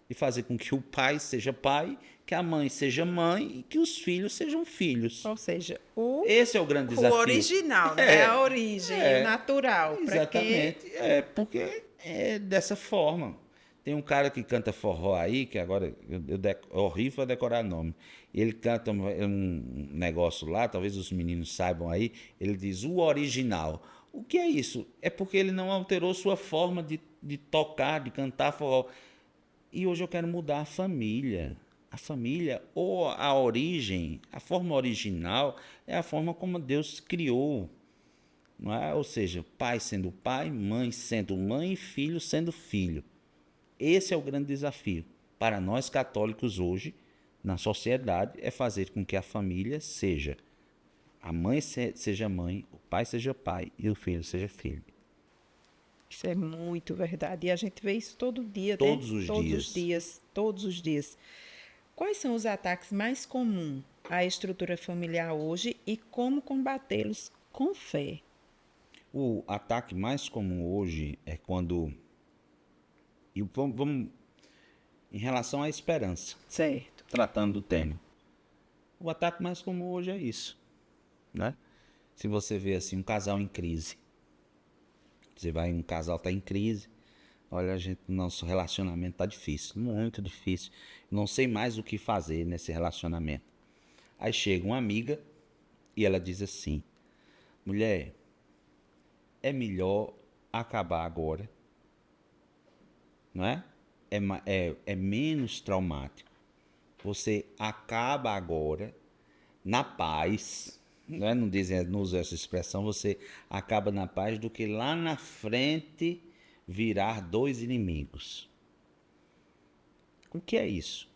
de fazer com que o pai seja pai, que a mãe seja mãe e que os filhos sejam filhos. Ou seja, esse é o grande desafio. O original, né? A origem, o natural. Exatamente. Porque é dessa forma. Tem um cara que canta forró aí, que agora é horrível decorar nome. Ele canta um negócio lá, talvez os meninos saibam aí, ele diz o original. O que é isso? É porque ele não alterou sua forma de tocar, de cantar forró. E hoje eu quero mudar a família. A família, ou a origem, a forma original, é a forma como Deus criou. Não é? Ou seja, pai sendo pai, mãe sendo mãe e filho sendo filho. Esse é o grande desafio para nós católicos hoje, na sociedade, é fazer com que a família seja, a mãe seja mãe, o pai seja pai e o filho seja filho. Isso é muito verdade. E a gente vê isso todo dia, todos né? Os todos dias. Os dias. Todos os dias. Quais são os ataques mais comuns à estrutura familiar hoje e como combatê-los com fé? O ataque mais comum hoje é quando... E vamos em relação à esperança. Certo. Tratando do tema. O ataque mais comum hoje é isso, né? Se você vê assim um casal em crise, um casal está em crise, olha, nosso relacionamento está difícil, muito difícil. Não sei mais o que fazer nesse relacionamento. Aí chega uma amiga e ela diz assim: mulher, é melhor acabar agora, não é? É menos traumático. Você acaba agora na paz, não é? Não usa essa expressão, você acaba na paz do que lá na frente virar 2 inimigos. O que é isso?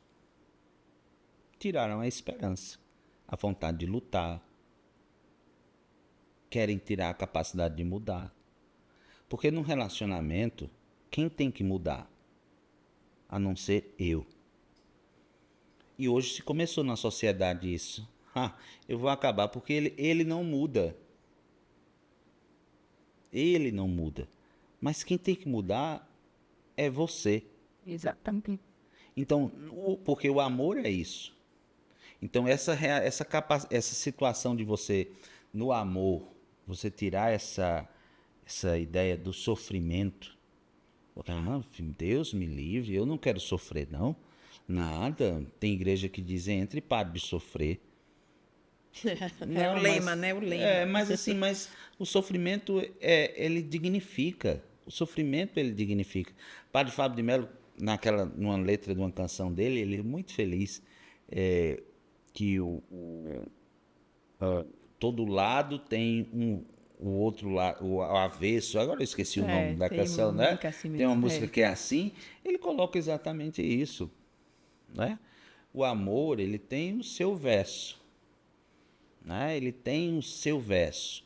Tiraram a esperança, a vontade de lutar, querem tirar a capacidade de mudar. Porque num relacionamento, quem tem que mudar? A não ser eu. E hoje se começou na sociedade isso. Eu vou acabar porque ele não muda. Ele não muda. Mas quem tem que mudar é você. Exatamente. Então, porque o amor é isso. Então, essa situação de você, no amor, você tirar essa ideia do sofrimento. Deus me livre, eu não quero sofrer, não. Nada. Tem igreja que diz, entre e pare de sofrer. Não, o lema, né? O lema. Mas o sofrimento, ele dignifica. O sofrimento, ele dignifica. Padre Fábio de Mello, numa letra de uma canção dele, ele é muito feliz que todo lado tem o outro lado, o avesso. Agora eu esqueci o nome da Tem canção, uma né? música assim Tem uma mesmo. música que é assim. Ele coloca exatamente isso, né? O amor, ele tem o seu verso, né? Ele tem o seu verso.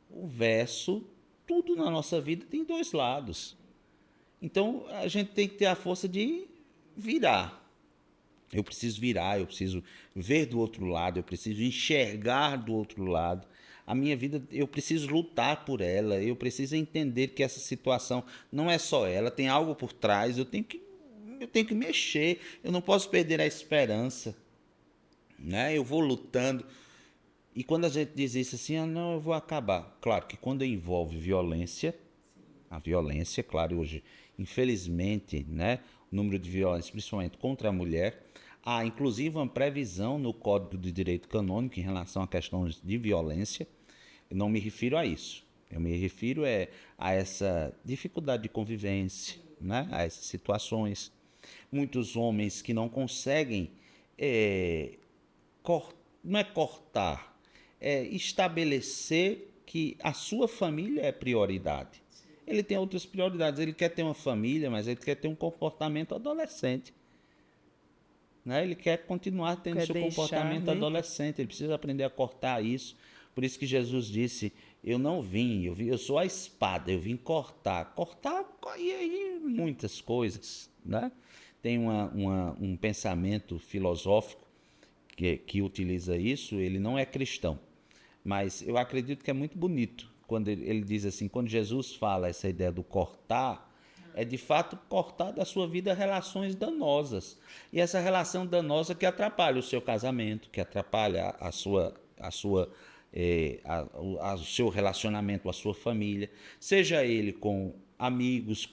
O verso, tudo na nossa vida tem dois lados. Então a gente tem que ter a força de virar. Eu preciso virar, eu preciso ver do outro lado, eu preciso enxergar do outro lado. A minha vida, eu preciso lutar por ela, eu preciso entender que essa situação não é só ela, tem algo por trás, eu tenho que mexer, eu não posso perder a esperança, né? Eu vou lutando. E quando a gente diz isso assim, não, eu vou acabar. Claro que quando envolve violência, a violência, claro, hoje, infelizmente, né, o número de violência, principalmente contra a mulher, há inclusive uma previsão no Código de Direito Canônico em relação a questões de violência. Eu não me refiro a isso. Eu me refiro a essa dificuldade de convivência, né, a essas situações. Muitos homens que não conseguem, não é cortar, é estabelecer que a sua família é prioridade. Ele tem outras prioridades. Ele quer ter uma família, mas ele quer ter um comportamento adolescente, né? Ele quer continuar tendo Quer seu deixar, comportamento né? adolescente. Ele precisa aprender a cortar isso. Por isso que Jesus disse, eu sou a espada, eu vim cortar. Cortar e aí muitas coisas, né? Tem um pensamento filosófico que utiliza isso, ele não é cristão. Mas eu acredito que é muito bonito quando ele diz assim, quando Jesus fala essa ideia do cortar, é de fato cortar da sua vida relações danosas. E essa relação danosa que atrapalha o seu casamento, que atrapalha o seu relacionamento, a sua família, seja ele com amigos.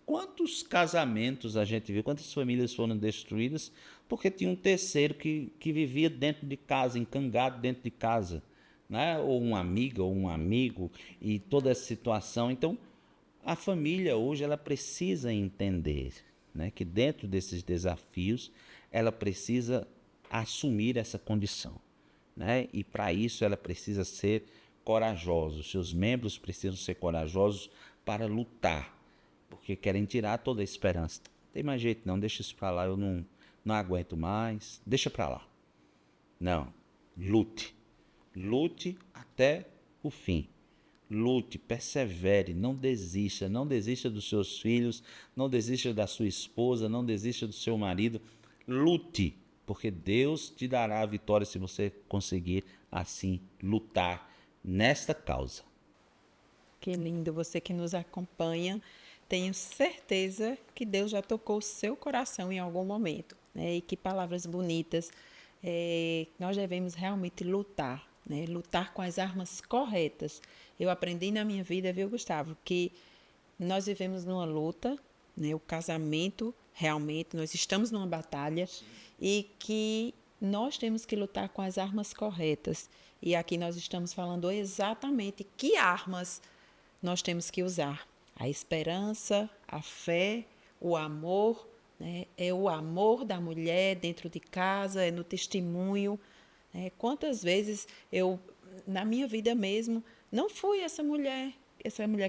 Quantos casamentos a gente viu, quantas famílias foram destruídas porque tinha um terceiro que vivia dentro de casa, encangado dentro de casa, né? Ou uma amiga ou um amigo, e toda essa situação. Então, a família hoje ela precisa entender, né, que dentro desses desafios ela precisa assumir essa condição, né? E para isso ela precisa ser corajosa. Os seus membros precisam ser corajosos para lutar, porque querem tirar toda a esperança. Não tem mais jeito não, deixa isso para lá, eu não aguento mais, deixa para lá. Não, lute. Lute até o fim. Lute, persevere, não desista dos seus filhos, não desista da sua esposa, não desista do seu marido. Lute, porque Deus te dará a vitória se você conseguir assim lutar nesta causa. Que lindo, você que nos acompanha. Tenho certeza que Deus já tocou o seu coração em algum momento, né? E que palavras bonitas. Nós devemos realmente lutar, né? Lutar com as armas corretas. Eu aprendi na minha vida, viu, Gustavo, que nós vivemos numa luta, né? O casamento, realmente, nós estamos numa batalha. Sim. E que nós temos que lutar com as armas corretas. E aqui nós estamos falando exatamente que armas nós temos que usar. A esperança, a fé, o amor, né? É o amor da mulher dentro de casa, é no testemunho. Né? Quantas vezes eu, na minha vida mesmo, não fui essa mulher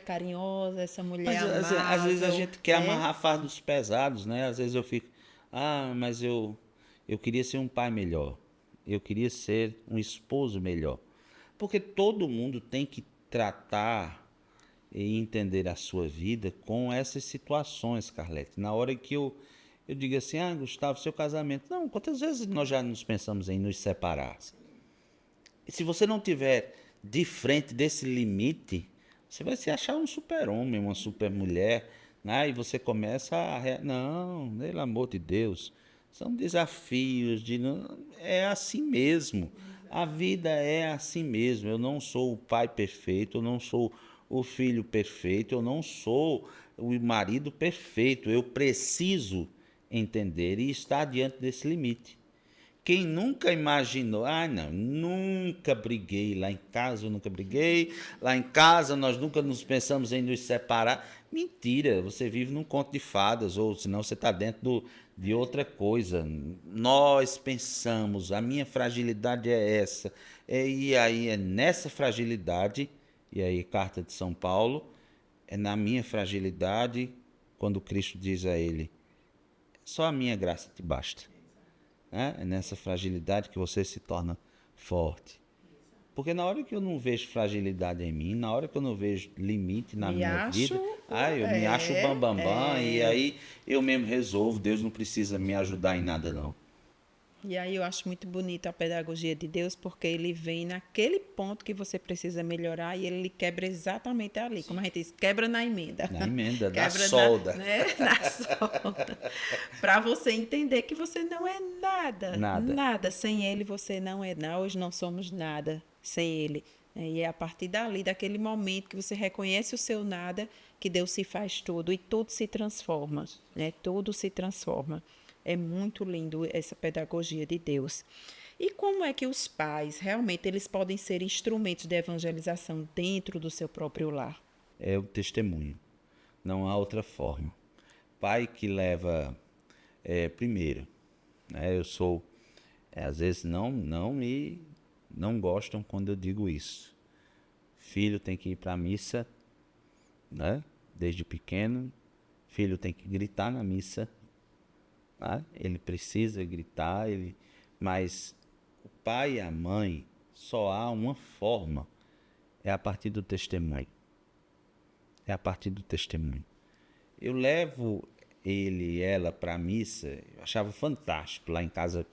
carinhosa, essa mulher Mas amável. às vezes a gente quer né? amarrar fardos pesados, né? Às vezes eu fico, mas eu queria ser um pai melhor. Eu queria ser um esposo melhor. Porque todo mundo tem que tratar e entender a sua vida com essas situações, Carlete. Na hora que eu digo assim, Gustavo, seu casamento... Não, quantas vezes nós já nos pensamos em nos separar? E se você não tiver de frente desse limite, você vai se achar um super-homem, uma super-mulher, né? E você começa não, pelo amor de Deus, são desafios, é assim mesmo. A vida é assim mesmo. Eu não sou o pai perfeito, eu não sou o filho perfeito, eu não sou o marido perfeito. Eu preciso entender e estar diante desse limite. Quem nunca imaginou, não, nunca briguei, lá em casa eu nunca briguei, lá em casa nós nunca nos pensamos em nos separar. Mentira, você vive num conto de fadas, ou senão você está dentro de outra coisa. Nós pensamos, a minha fragilidade é essa. E aí é nessa fragilidade, e aí carta de São Paulo, é na minha fragilidade, quando Cristo diz a ele, só a minha graça te basta. É nessa fragilidade que você se torna forte. Porque na hora que eu não vejo fragilidade em mim, na hora que eu não vejo limite na minha vida, eu me acho bambambam, e aí eu mesmo resolvo, Deus não precisa me ajudar em nada não. E aí eu acho muito bonita a pedagogia de Deus, porque ele vem naquele ponto que você precisa melhorar e ele quebra exatamente ali. Como a gente diz, quebra na emenda. Na emenda, quebra na solda. Na solda. Para você entender que você não é nada. Nada. Sem ele você não é nada. Hoje não somos nada sem ele. E é a partir dali, daquele momento que você reconhece o seu nada, que Deus se faz tudo e tudo se transforma. Né? Tudo se transforma. É muito lindo essa pedagogia de Deus. E como é que os pais, realmente, eles podem ser instrumentos de evangelização dentro do seu próprio lar? É o testemunho. Não há outra forma. Pai que leva primeiro. Né? Eu sou... às vezes não gostam quando eu digo isso. Filho tem que ir para a missa, né? Desde pequeno. Filho tem que gritar na missa. Ele precisa gritar, mas o pai e a mãe só há uma forma, é a partir do testemunho. É a partir do testemunho. Eu levo ele e ela para a missa, eu achava fantástico. Lá em casa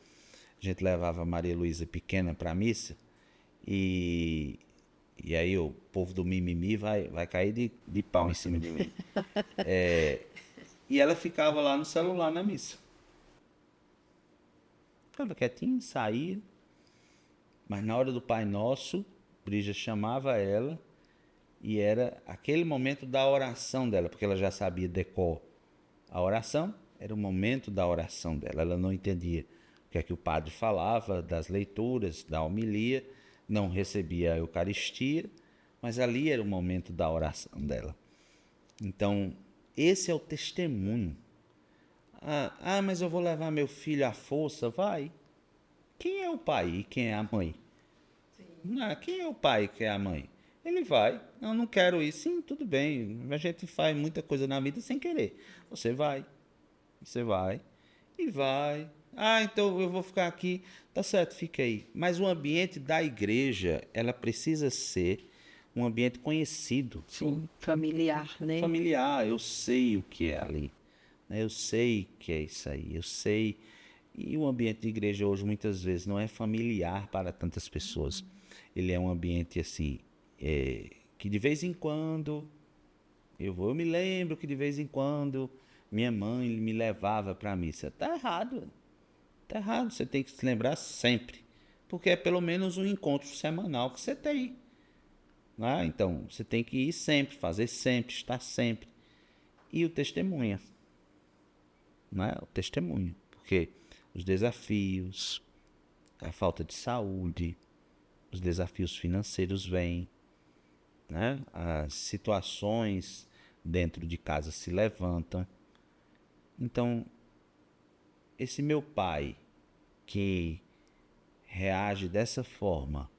a gente levava a Maria Luísa pequena para a missa e aí o povo do mimimi vai cair de pau em cima de mim. E ela ficava lá no celular na missa. Ficava quietinho, saía. Mas na hora do Pai Nosso, Brígia chamava ela e era aquele momento da oração dela, porque ela já sabia decor a oração, era o momento da oração dela. Ela não entendia o que é que o padre falava, das leituras, da homilia, não recebia a Eucaristia, mas ali era o momento da oração dela. Então, esse é o testemunho. Mas eu vou levar meu filho à força. Vai. Quem é o pai e quem é a mãe? Quem é o pai e quem é a mãe? Ele vai. Não quero ir. Sim, tudo bem. A gente faz muita coisa na vida sem querer. Você vai. E vai. Então eu vou ficar aqui. Tá certo, fica aí. Mas o ambiente da igreja, ela precisa ser um ambiente conhecido. Sim, familiar, né? Familiar. Eu sei o que é ali. Eu sei que é isso aí, eu sei. E o ambiente de igreja hoje muitas vezes não é familiar para tantas pessoas. Ele é um ambiente assim, que de vez em quando eu me lembro que de vez em quando minha mãe me levava para a missa. Tá errado, você tem que se lembrar sempre, porque é pelo menos um encontro semanal que você tem. Então, você tem que ir sempre, fazer sempre, estar sempre. E o testemunha. O testemunho, porque os desafios, a falta de saúde, os desafios financeiros vêm, as situações dentro de casa se levantam. Então, esse meu pai que reage dessa forma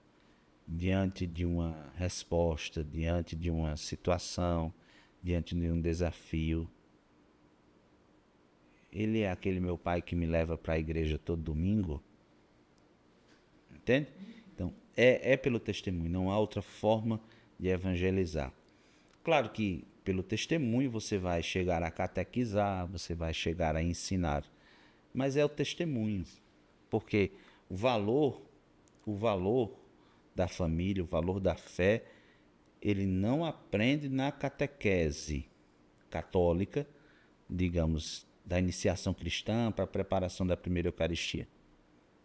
diante de uma resposta, diante de uma situação, diante de um desafio, ele é aquele meu pai que me leva para a igreja todo domingo. Entende? Então, é pelo testemunho, não há outra forma de evangelizar. Claro que pelo testemunho você vai chegar a catequizar, você vai chegar a ensinar, mas é o testemunho, porque o valor da família, o valor da fé, ele não aprende na catequese católica, digamos, da iniciação cristã para a preparação da primeira Eucaristia.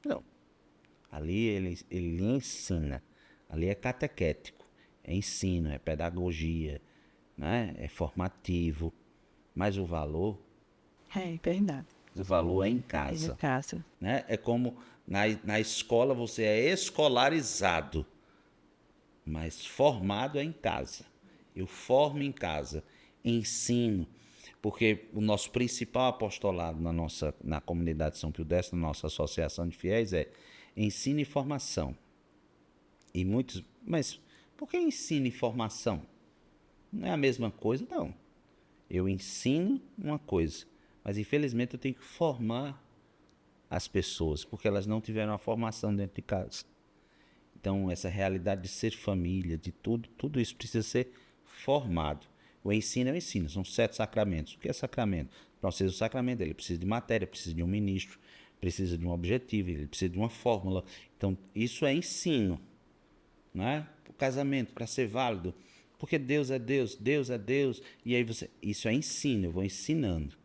Não. Ali ele ensina. Ali é catequético. É ensino, é pedagogia, é formativo. Mas o valor... É verdade. O valor é em No casa. caso. Né? É como na escola você é escolarizado, mas formado é em casa. Eu formo em casa, ensino, porque o nosso principal apostolado na comunidade São Pio X, na nossa associação de fiéis, é ensino e formação. E muitos, mas por que ensino e formação? Não é a mesma coisa, não. Eu ensino uma coisa, mas infelizmente eu tenho que formar as pessoas, porque elas não tiveram a formação dentro de casa. Então, essa realidade de ser família, de tudo isso precisa ser formado. O ensino é o ensino, são 7 sacramentos. O que é sacramento? Para você o sacramento, ele precisa de matéria, precisa de um ministro, precisa de um objetivo, ele precisa de uma fórmula. Então, isso é ensino, não é? O casamento, para ser válido, porque Deus é Deus, Deus é Deus, e aí isso é ensino, eu vou ensinando.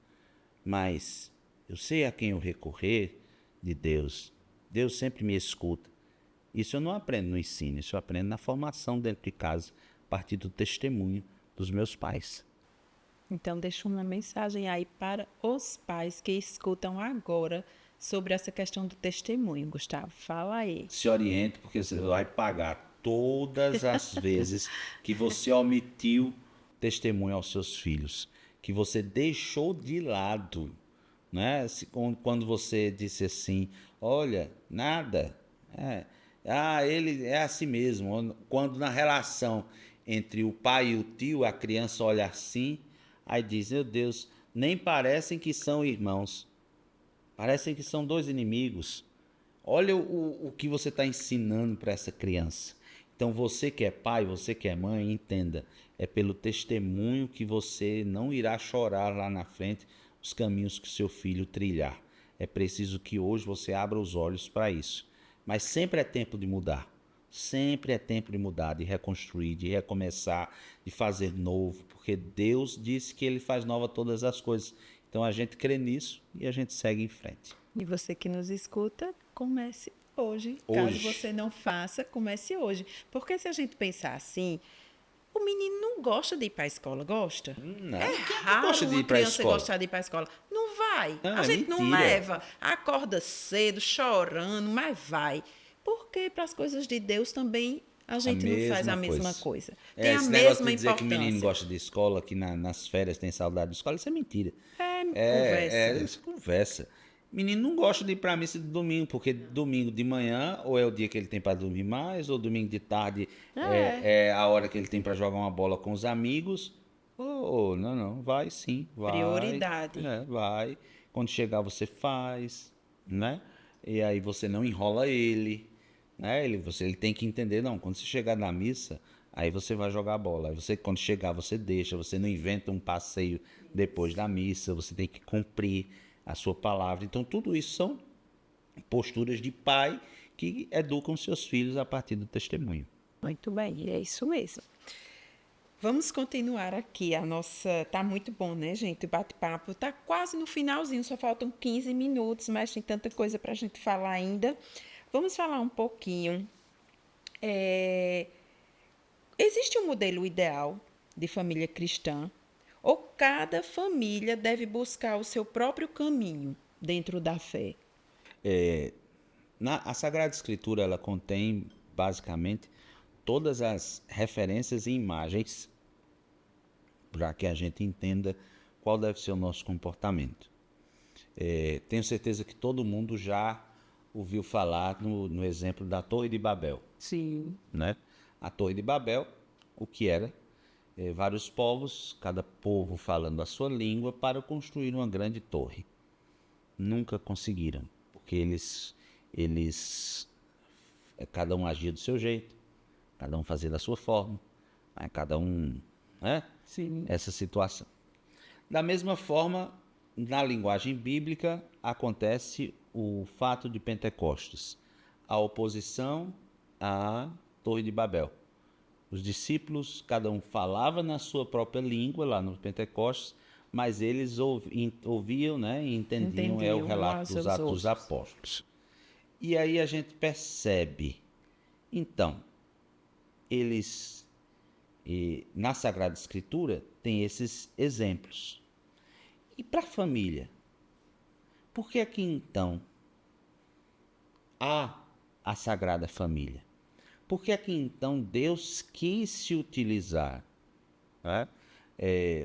Mas eu sei a quem eu recorrer de Deus. Deus sempre me escuta. Isso eu não aprendo no ensino, isso eu aprendo na formação dentro de casa, a partir do testemunho dos meus pais. Então, deixa uma mensagem aí para os pais que escutam agora sobre essa questão do testemunho. Gustavo, fala aí. Se oriente, porque você vai pagar todas as vezes que você omitiu testemunho aos seus filhos, que você deixou de lado, né? Quando você disse assim, olha, nada, ele é assim mesmo. Quando na relação entre o pai e o tio, a criança olha assim, aí diz, meu Deus, nem parecem que são irmãos, parecem que são dois inimigos. Olha o que você está ensinando para essa criança. Então, você que é pai, você que é mãe, entenda, é pelo testemunho que você não irá chorar lá na frente os caminhos que seu filho trilhar. É preciso que hoje você abra os olhos para isso. Mas sempre é tempo de mudar. Sempre é tempo de mudar, de reconstruir, de recomeçar, de fazer novo, porque Deus disse que Ele faz nova todas as coisas. Então a gente crê nisso e a gente segue em frente. E você que nos escuta, comece hoje. Hoje. Caso você não faça, comece hoje. Porque se a gente pensar assim, o menino não gosta de ir para a escola, gosta? Não, É quem é que raro gosta de uma ir pra criança escola? gostar de ir para a escola. Não vai. Ah, A gente não mentira. leva. Acorda cedo, chorando, mas vai. Porque para as coisas de Deus também a gente não faz a mesma coisa. Tem a Esse negócio mesma de dizer que o menino importância. gosta de escola, que nas férias tem saudade de escola, isso é mentira. Conversa. Isso é conversa. Menino não gosta de ir pra missa de domingo, porque domingo de manhã, ou é o dia que ele tem para dormir mais, ou domingo de tarde é a hora que ele tem para jogar uma bola com os amigos. Não, vai sim, vai. Prioridade. Vai. Quando chegar você faz, né? E aí você não enrola ele, né? Ele tem que entender, não, quando você chegar na missa, aí você vai jogar a bola. Aí você, quando chegar, você deixa, você não inventa um passeio depois da missa, você tem que cumprir a sua palavra. Então, tudo isso são posturas de pai que educam seus filhos a partir do testemunho. Muito bem, é isso mesmo. Vamos continuar aqui. A nossa. Tá muito bom, né, gente? O bate-papo tá quase no finalzinho, só faltam 15 minutos, mas tem tanta coisa para a gente falar ainda. Vamos falar um pouquinho. Existe um modelo ideal de família cristã? Ou cada família deve buscar o seu próprio caminho dentro da fé? A Sagrada Escritura ela contém basicamente todas as referências e imagens para que a gente entenda qual deve ser o nosso comportamento. Tenho certeza que todo mundo já ouviu falar no exemplo da Torre de Babel. Sim. Né? A Torre de Babel, o que era? Vários povos, cada povo falando a sua língua, para construir uma grande torre. Nunca conseguiram, porque cada um agia do seu jeito, cada um fazia da sua forma, né? Cada um, né? Sim. Essa situação. Da mesma forma, na linguagem bíblica, acontece o fato de Pentecostes, a oposição à Torre de Babel. Os discípulos, cada um falava na sua própria língua lá no Pentecostes, mas eles ouviam, né, e entendiam o relato dos Atos dos Apóstolos. E aí a gente percebe, então, na Sagrada Escritura tem esses exemplos. E para a família? Por que é que então há a Sagrada Família? Por que é que então Deus quis se utilizar, né?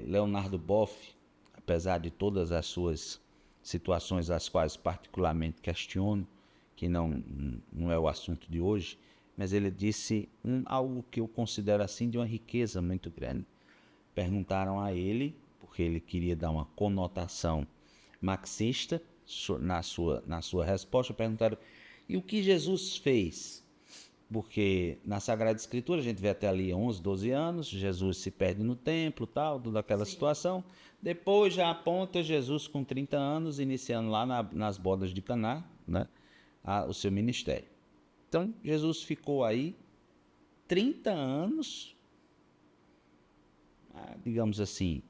Leonardo Boff, apesar de todas as suas situações, as quais particularmente questiono, que não é o assunto de hoje, mas ele disse algo que eu considero assim de uma riqueza muito grande. Perguntaram a ele, porque ele queria dar uma conotação marxista na sua resposta, perguntaram: e o que Jesus fez? Porque na Sagrada Escritura a gente vê até ali 11, 12 anos, Jesus se perde no templo, tal, toda aquela situação. Depois já aponta Jesus com 30 anos, iniciando lá nas bodas de Caná, né, o seu ministério. Então, Jesus ficou aí 30 anos, digamos assim,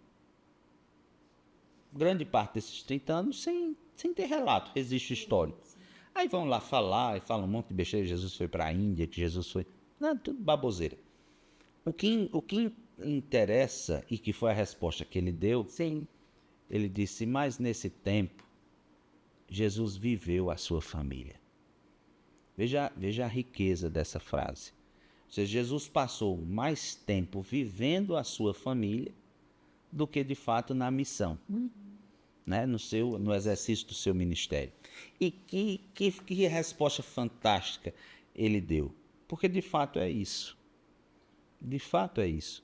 grande parte desses 30 anos sem ter relato, registro histórico. Aí vão lá falar, e falam um monte de besteira, Jesus foi para a Índia, que Jesus foi... Não, tudo baboseira. O que interessa, e que foi a resposta que ele deu, Sim. Ele disse: mas nesse tempo, Jesus viveu a sua família. Veja a riqueza dessa frase. Ou seja, Jesus passou mais tempo vivendo a sua família do que de fato na missão, né? No exercício do seu ministério. E que resposta fantástica ele deu. Porque de fato é isso. De fato é isso.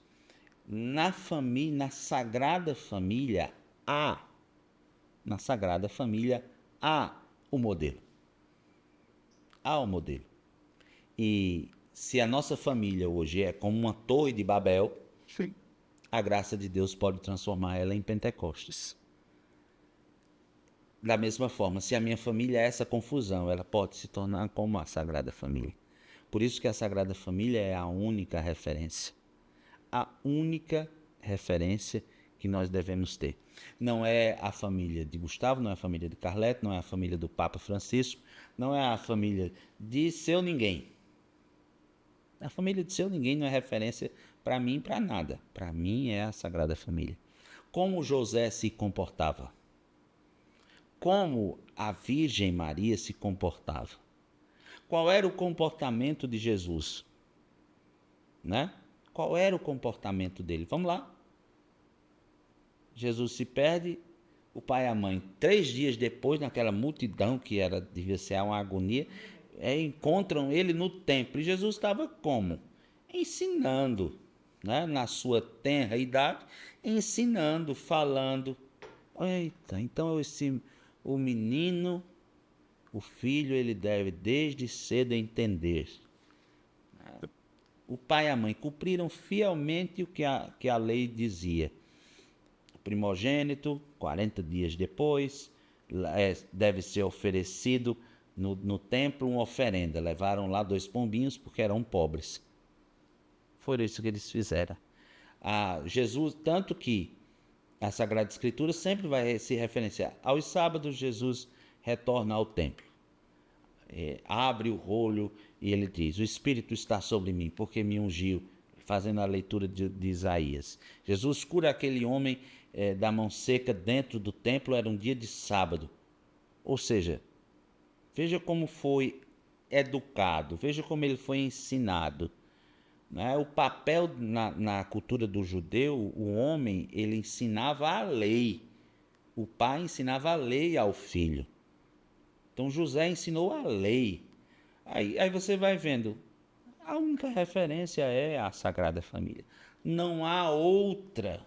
Na Sagrada Família há o modelo. Há o modelo. E se a nossa família hoje é como uma torre de Babel, Sim. a graça de Deus pode transformar ela em Pentecostes. Da mesma forma, se a minha família é essa confusão, ela pode se tornar como a Sagrada Família. Por isso que a Sagrada Família é a única referência. A única referência que nós devemos ter. Não é a família de Gustavo, não é a família de Carlete, não é a família do Papa Francisco, não é a família de seu ninguém. A família de seu ninguém não é referência para mim, para nada. Para mim é a Sagrada Família. Como José se comportava? Como a Virgem Maria se comportava? Qual era o comportamento de Jesus? Né? Qual era o comportamento dele? Vamos lá. Jesus se perde, o pai e a mãe, 3 dias depois, naquela multidão que devia ser uma agonia, encontram ele no templo. E Jesus estava como? Ensinando, né? Na sua tenra idade, ensinando, falando. Eita, então o menino, o filho, ele deve desde cedo entender. O pai e a mãe cumpriram fielmente o que a lei dizia. O primogênito, 40 dias depois, deve ser oferecido no templo uma oferenda. Levaram lá 2 pombinhos porque eram pobres. Foi isso que eles fizeram. Jesus, tanto que a Sagrada Escritura sempre vai se referenciar. Aos sábados, Jesus retorna ao templo. Abre o rolho e ele diz: o Espírito está sobre mim, porque me ungiu, fazendo a leitura de Isaías. Jesus cura aquele homem da mão seca dentro do templo, era um dia de sábado. Ou seja, veja como foi educado, veja como ele foi ensinado. Né? O papel na cultura do judeu, o homem, ele ensinava a lei. O pai ensinava a lei ao filho. Então José ensinou a lei. Aí você vai vendo, a única referência é a Sagrada Família. Não há outra.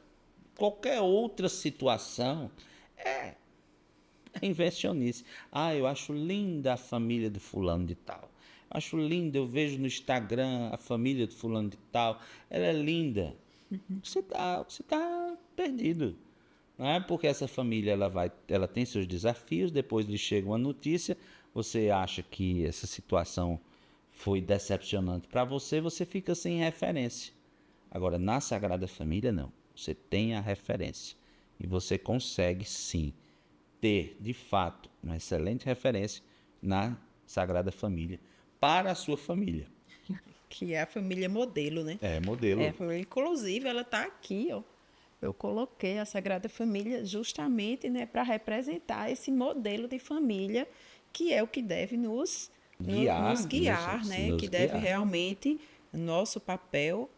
Qualquer outra situação é invencionice. Eu acho linda a família de fulano de tal. Acho linda, eu vejo no Instagram a família de fulano de tal. Ela é linda. Você tá perdido. Não é? Porque essa família ela tem seus desafios, depois lhe chega uma notícia, você acha que essa situação foi decepcionante para você, você fica sem referência. Agora, na Sagrada Família, não. Você tem a referência. E você consegue, sim, ter, de fato, uma excelente referência na Sagrada Família para a sua família. Que é a família modelo, né? Modelo. Inclusive, ela está aqui, ó. Eu coloquei a Sagrada Família justamente, né, para representar esse modelo de família que é o que deve nos guiar, né? Que deve realmente nosso papel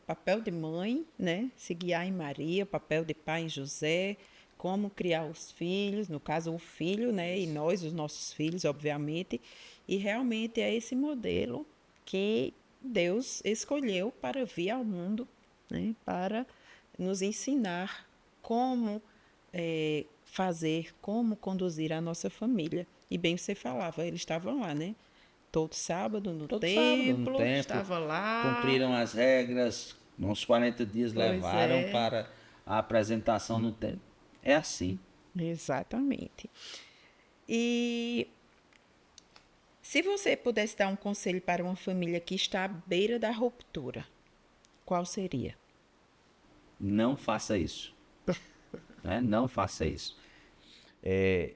de mãe, né? Se guiar em Maria, papel de pai em José, como criar os filhos, no caso o filho, né? E nós, os nossos filhos, obviamente. E realmente é esse modelo que Deus escolheu para vir ao mundo, né? Para nos ensinar como fazer, como conduzir a nossa família. E bem você falava, eles estavam lá, né? Todo sábado no templo, estava lá. Cumpriram as regras, uns 40 dias levaram para a apresentação no templo. É assim. Exatamente. E se você pudesse dar um conselho para uma família que está à beira da ruptura, qual seria? Não faça isso. Né? Não faça isso.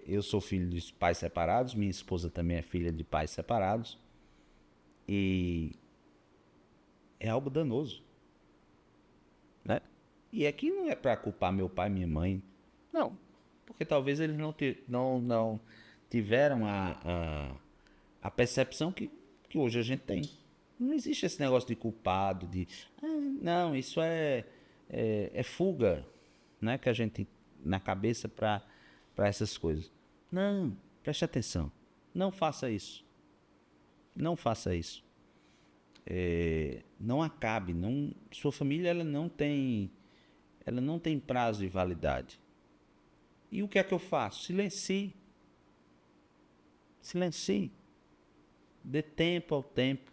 Eu sou filho de pais separados, minha esposa também é filha de pais separados. E é algo danoso. Né? E aqui não é para culpar meu pai e minha mãe. Não. Porque talvez eles não tiveram a percepção que hoje a gente tem. Não existe esse negócio de culpado, não, isso é fuga, né, que a gente na cabeça para essas coisas. Não, preste atenção. Não faça isso. Não faça isso. Não acabe. Sua família ela não tem prazo de validade. E o que é que eu faço? Silencie. Silencie. Dê tempo ao tempo.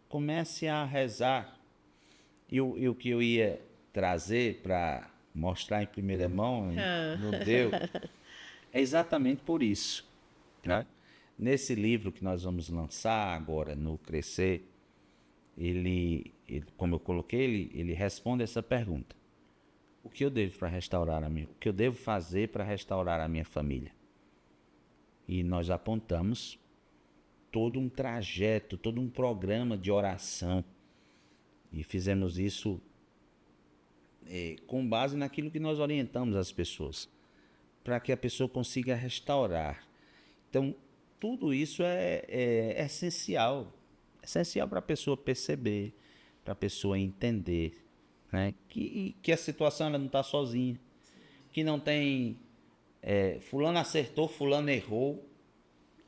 Comece a rezar. E o que eu ia trazer para mostrar em primeira mão, não deu, é exatamente por isso. Né? Nesse livro que nós vamos lançar agora, no Crescer, ele como eu coloquei, ele responde essa pergunta. O que eu devo o que eu devo fazer para restaurar a minha família? E nós apontamos todo um trajeto, todo um programa de oração. E fizemos isso com base naquilo que nós orientamos as pessoas, para que a pessoa consiga restaurar. Então, tudo isso é essencial. Essencial para a pessoa perceber, para a pessoa entender, né? Que a situação ela não está sozinha. Que não tem fulano acertou, fulano errou.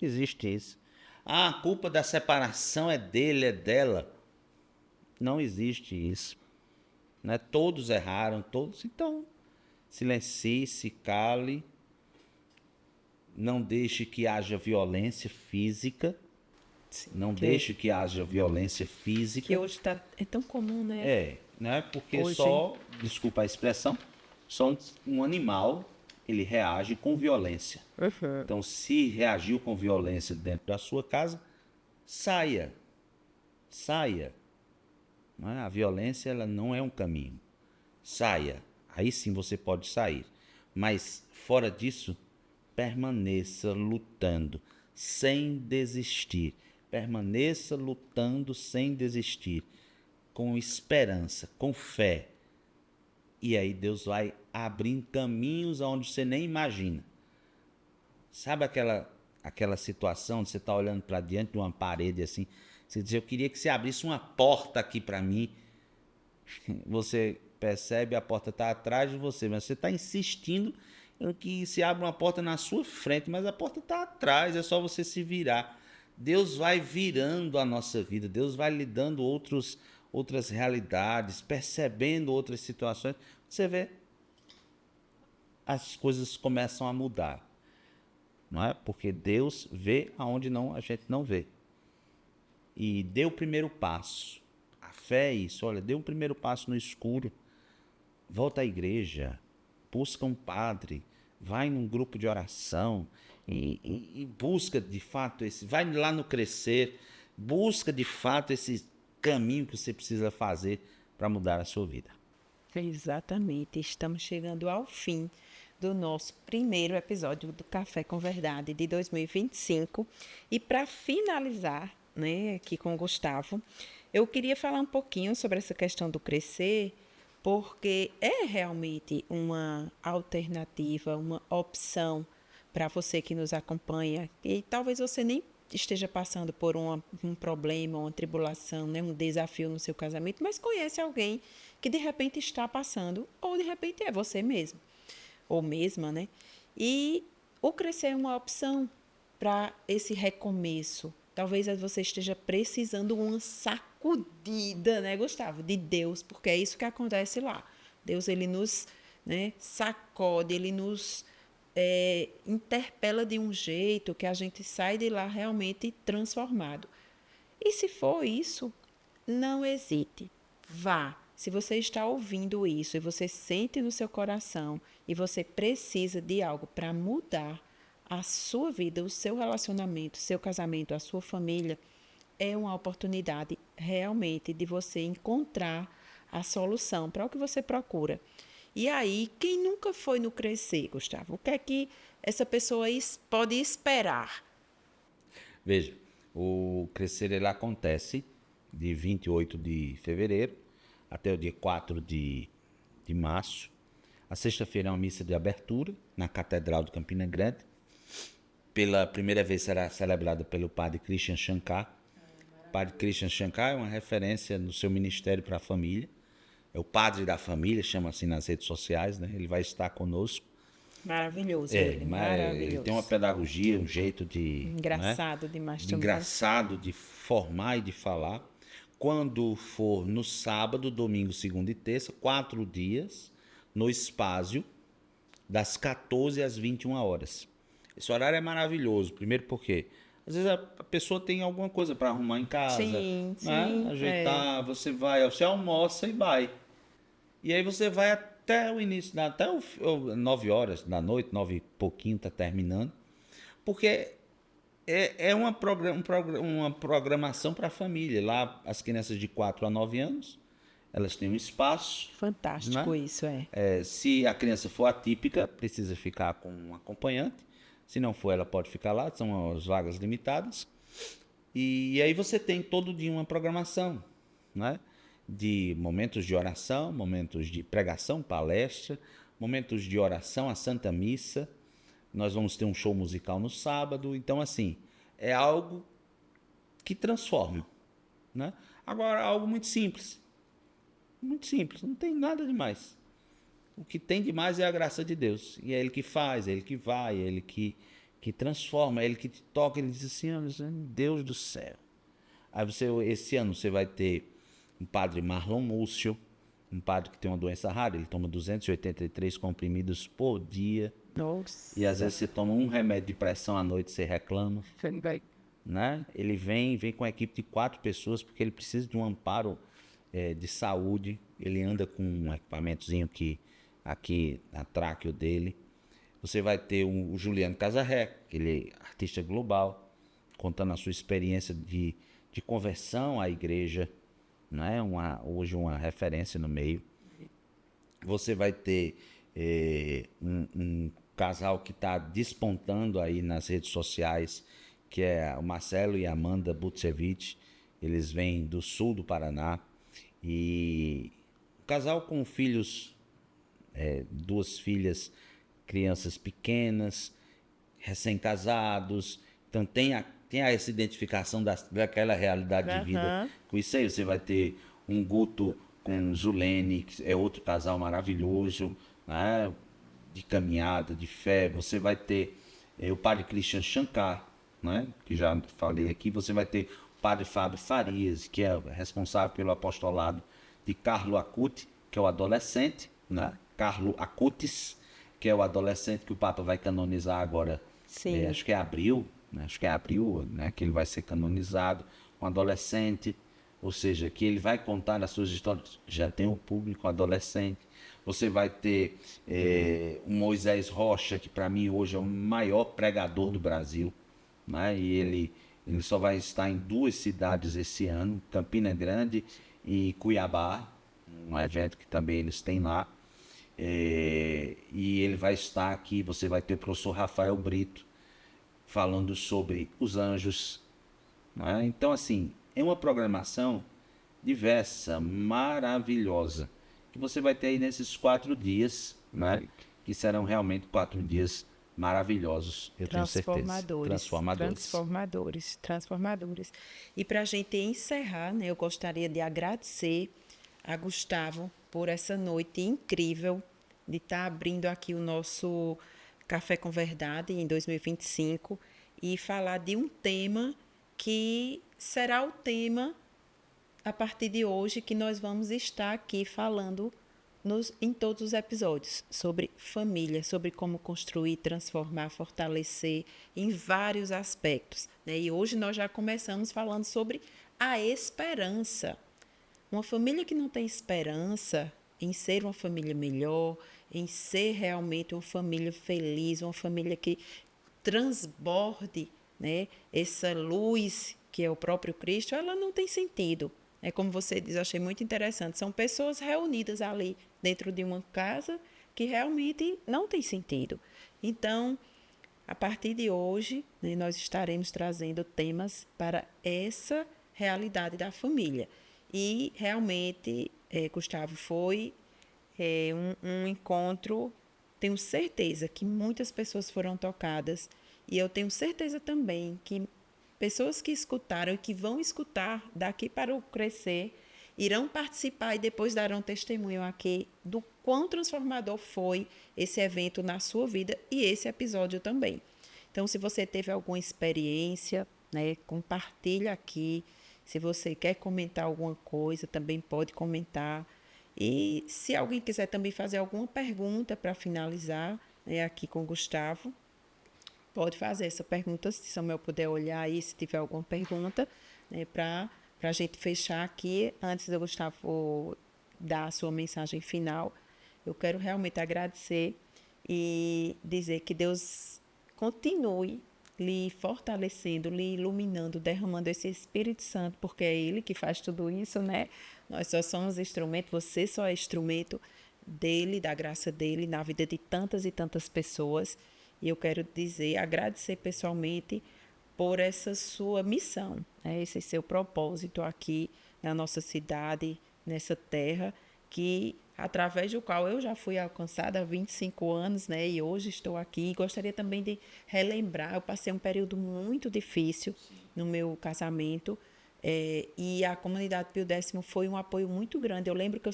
Existe isso. A culpa da separação é dele, é dela. Não existe isso. Né? Todos erraram, todos. Então, silencie, se cale. Não deixe que haja violência física. Sim, deixe que haja violência física. Que hoje é tão comum, né? Né? Porque hoje... desculpa a expressão, só um animal, ele reage com violência. Uhum. Então, se reagiu com violência dentro da sua casa, saia. Saia. Não é? A violência ela não é um caminho. Saia. Aí sim você pode sair. Mas, fora disso, permaneça lutando, sem desistir. Permaneça lutando sem desistir, com esperança, com fé. E aí Deus vai abrir caminhos aonde você nem imagina. Sabe aquela situação de você estar olhando para diante de uma parede assim, você diz, eu queria que você abrisse uma porta aqui para mim. Você percebe, a porta está atrás de você, mas você está insistindo em que se abra uma porta na sua frente, mas a porta está atrás, é só você se virar. Deus vai virando a nossa vida, Deus vai lhe dando outras realidades, percebendo outras situações. Você vê, as coisas começam a mudar. Não é? Porque Deus vê aonde a gente não vê. E dê o primeiro passo. A fé é isso. Olha, dê um primeiro passo no escuro. Volta à igreja. Busca um padre. Vai num grupo de oração. E busca de fato vai lá no Crescer. Busca de fato esse caminho que você precisa fazer para mudar a sua vida. Exatamente. Estamos chegando ao fim do nosso primeiro episódio do Café com Verdade de 2025. E para finalizar, né, aqui com o Gustavo, eu queria falar um pouquinho sobre essa questão do Crescer, porque é realmente uma alternativa, uma opção para você que nos acompanha. E talvez você nem esteja passando por um problema, uma tribulação, né, um desafio no seu casamento, mas conhece alguém que de repente está passando, ou de repente é você mesmo, ou mesma, né? E o crescer é uma opção para esse recomeço. Talvez você esteja precisando uma sacudida, né, Gustavo, de Deus, porque é isso que acontece lá. Deus, ele nos, né, sacode, ele nos interpela de um jeito que a gente sai de lá realmente transformado. E se for isso, não hesite, vá. Se você está ouvindo isso e você sente no seu coração e você precisa de algo para mudar a sua vida, o seu relacionamento, o seu casamento, a sua família, é uma oportunidade realmente de você encontrar a solução para o que você procura. E aí, quem nunca foi no Crescer, Gustavo? O que é que essa pessoa pode esperar? Veja, o Crescer ele acontece de 28 de fevereiro até o dia 4 de março. A sexta-feira é uma missa de abertura na Catedral de Campina Grande. Pela primeira vez será celebrada pelo padre Christian Shankar. O padre Christian Shankar é uma referência no seu ministério para a família. É o padre da família, chama assim nas redes sociais, né? Ele vai estar conosco. Maravilhoso ele, maravilhoso. Ele tem uma pedagogia, um jeito de... Engraçado, né? Demais também. Engraçado de formar e de falar. Quando for no sábado, domingo, segunda e terça, 4 dias, no Espásio, das 14 às 21 horas. Esse horário é maravilhoso, primeiro porque às vezes a pessoa tem alguma coisa para arrumar em casa, sim, né? Sim, Ajeitar, você almoça e vai. E aí você vai até o início, até 9 horas da noite, 9 e pouquinho, tá terminando. Porque é uma programação para a família. Lá, as crianças de 4 a 9 anos, elas têm um espaço. Fantástico, né? Isso se a criança for atípica, precisa ficar com um acompanhante. Se não for, ela pode ficar lá, são as vagas limitadas. E aí você tem todo dia uma programação, né? De momentos de oração, momentos de pregação, palestra, momentos de oração, a Santa Missa. Nós vamos ter um show musical no sábado. Então, assim, é algo que transforma, né? Agora, algo muito simples. Muito simples, não tem nada demais. O que tem demais é a graça de Deus. E é Ele que faz, é Ele que vai, é Ele que transforma, é Ele que te toca. Ele diz assim, Deus do céu. Aí esse ano você vai ter um padre Marlon Múcio, um padre que tem uma doença rara, ele toma 283 comprimidos por dia. Nossa. E às vezes você toma um remédio de pressão à noite, você reclama. Né? Ele vem com uma equipe de 4 pessoas, porque ele precisa de um amparo de saúde. Ele anda com um equipamentozinho aqui na tráqueo dele. Você vai ter o Juliano Casarré, que ele é artista global, contando a sua experiência de conversão à igreja, né? Hoje uma referência no meio. Você vai ter um casal que está despontando aí nas redes sociais, que é o Marcelo e a Amanda Butsevich. Eles vêm do sul do Paraná. E um casal com filhos, 2 filhas, crianças pequenas, recém-casados. Então tem essa identificação daquela realidade de vida. Com isso aí você vai ter um Guto com Zulene, que é outro casal maravilhoso, né? De caminhada, de fé. Você vai ter o padre Christian Shankar, né? Que já falei aqui. Você vai ter o padre Fábio Farias, que é responsável pelo apostolado de Carlo Acutis, que é o adolescente, né? Carlo Acutis, que é o adolescente que o Papa vai canonizar agora. Sim. Acho que é abril, né? Que ele vai ser canonizado. Um adolescente, ou seja, que ele vai contar as suas histórias. Já tem um público adolescente. Você vai ter o Moisés Rocha, que para mim hoje é o maior pregador do Brasil, né? E ele só vai estar em 2 cidades esse ano, Campina Grande e Cuiabá, um evento que também eles têm lá. E ele vai estar aqui. Você vai ter o professor Rafael Brito falando sobre os anjos, né? Então, assim, é uma programação diversa, maravilhosa. que você vai ter aí nesses 4 dias, né? Que serão realmente 4 dias maravilhosos, eu tenho certeza. Transformadores. E para a gente encerrar, né, eu gostaria de agradecer a Gustavo por essa noite incrível de estar abrindo aqui o nosso Café com Verdade em 2025 e falar de um tema que será o tema a partir de hoje que nós vamos estar aqui falando em todos os episódios sobre família, sobre como construir, transformar, fortalecer em vários aspectos, né? E hoje nós já começamos falando sobre a esperança. Uma família que não tem esperança em ser uma família melhor, em ser realmente uma família feliz, uma família que transborde, né, essa luz que é o próprio Cristo, ela não tem sentido. É como você diz, eu achei muito interessante. São pessoas reunidas ali dentro de uma casa que realmente não tem sentido. Então, a partir de hoje, né, nós estaremos trazendo temas para essa realidade da família. E realmente, Gustavo, foi um encontro, tenho certeza que muitas pessoas foram tocadas e eu tenho certeza também que pessoas que escutaram e que vão escutar daqui para o Crescer irão participar e depois darão testemunho aqui do quão transformador foi esse evento na sua vida e esse episódio também. Então, se você teve alguma experiência, né, compartilha aqui. Se você quer comentar alguma coisa, também pode comentar. E se alguém quiser também fazer alguma pergunta para finalizar, né, aqui com o Gustavo, pode fazer essa pergunta, se Samuel puder olhar aí, se tiver alguma pergunta, né, para a gente fechar aqui. Antes do Gustavo dar a sua mensagem final, eu quero realmente agradecer e dizer que Deus continue lhe fortalecendo, lhe iluminando, derramando esse Espírito Santo, porque é Ele que faz tudo isso, né? Nós só somos instrumento, você só é instrumento dele, da graça dele, na vida de tantas e tantas pessoas. E eu quero dizer, agradecer pessoalmente por essa sua missão, né? Esse seu propósito aqui na nossa cidade, nessa terra, que através do qual eu já fui alcançada há 25 anos, né? E hoje estou aqui. E gostaria também de relembrar, eu passei um período muito difícil no meu casamento, e a comunidade Pio X foi um apoio muito grande. Eu lembro que eu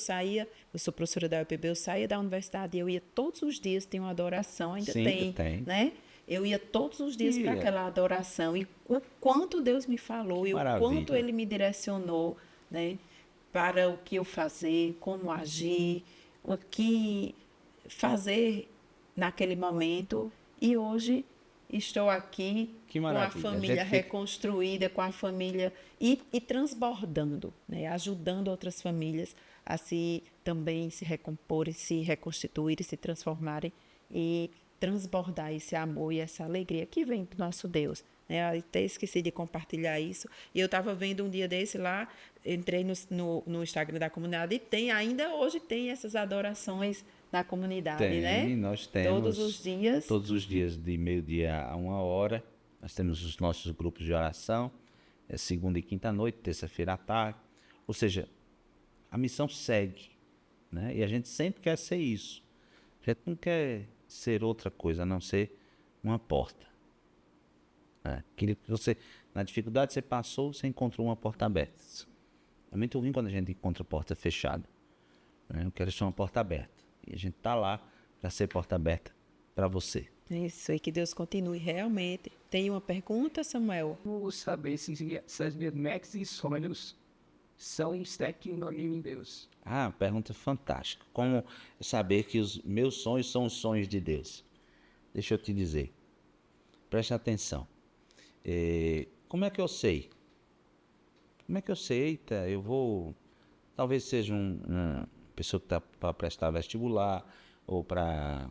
sou professora da UPB, eu saía da universidade e eu ia todos os dias, tem uma adoração, ainda Sim, tem, né? Eu ia todos os dias para aquela adoração e o quanto Deus me falou e o quanto Ele me direcionou, né, para o que eu fazer, como agir, o que fazer naquele momento. E hoje estou aqui com a família reconstruída, com a família e transbordando, né, ajudando outras famílias a também se recomporem, se reconstituírem, se transformarem e transbordar esse amor e essa alegria que vem do nosso Deus. Eu até esqueci de compartilhar isso. E eu estava vendo um dia desse lá, entrei no Instagram da comunidade e ainda hoje tem essas adorações na comunidade, né? Nós temos. Todos os dias. Todos os dias, de 12h a 1h, nós temos os nossos grupos de oração, segunda e quinta noite, terça-feira à tarde. Ou seja, a missão segue, né? E a gente sempre quer ser isso. A gente não quer ser outra coisa, a não ser uma porta. Aquilo que você, na dificuldade você passou, você encontrou uma porta aberta. É muito ruim quando a gente encontra porta fechada, né? Eu quero ser uma porta aberta. E a gente está lá para ser porta aberta para você. Isso, e que Deus continue realmente. Tem uma pergunta, Samuel? Vou saber se as minhas metas e sonhos são estando em Deus. Pergunta fantástica. Como saber que os meus sonhos são os sonhos de Deus? Deixa eu te dizer. Preste atenção. Como é que eu sei? Como é que eu sei? Eita, eu vou... Talvez seja uma pessoa que está para prestar vestibular ou para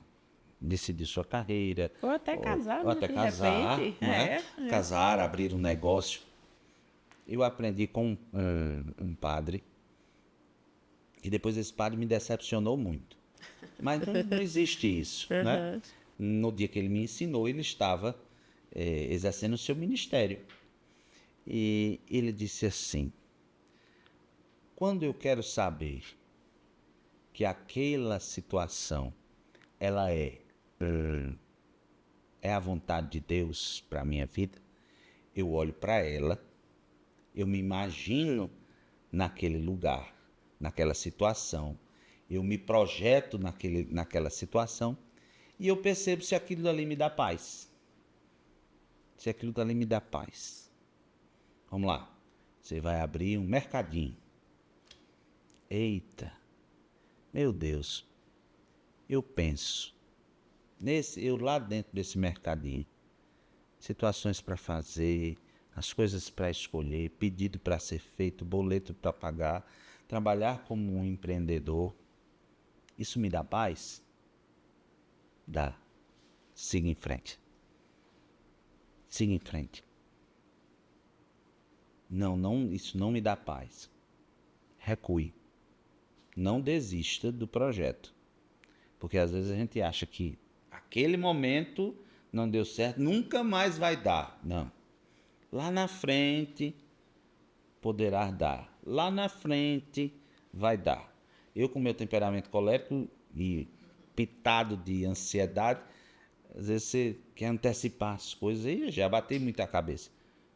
decidir sua carreira. Ou até casar, ou até casar, repente. Né? Casar, abrir um negócio. Eu aprendi com um padre e depois esse padre me decepcionou muito. Mas não existe isso, né? No dia que ele me ensinou, ele estava exercendo o seu ministério. E ele disse assim: quando eu quero saber que aquela situação ela é a vontade de Deus para a minha vida, eu olho para ela, eu me imagino naquele lugar, naquela situação, eu me projeto naquela situação e eu percebo se aquilo ali me dá paz. Se aquilo ali me dá paz. Vamos lá. Você vai abrir um mercadinho. Eita, meu Deus, eu penso, eu lá dentro desse mercadinho, situações para fazer, as coisas para escolher, pedido para ser feito, boleto para pagar, trabalhar como um empreendedor, isso me dá paz? Dá. Siga em frente. Siga em frente. Não, isso não me dá paz. Recue. Não desista do projeto. Porque às vezes a gente acha que aquele momento não deu certo, nunca mais vai dar. Não. Lá na frente poderá dar. Lá na frente vai dar. Eu, com meu temperamento colérico e pitado de ansiedade, às vezes você quer antecipar as coisas e já batei muito a cabeça.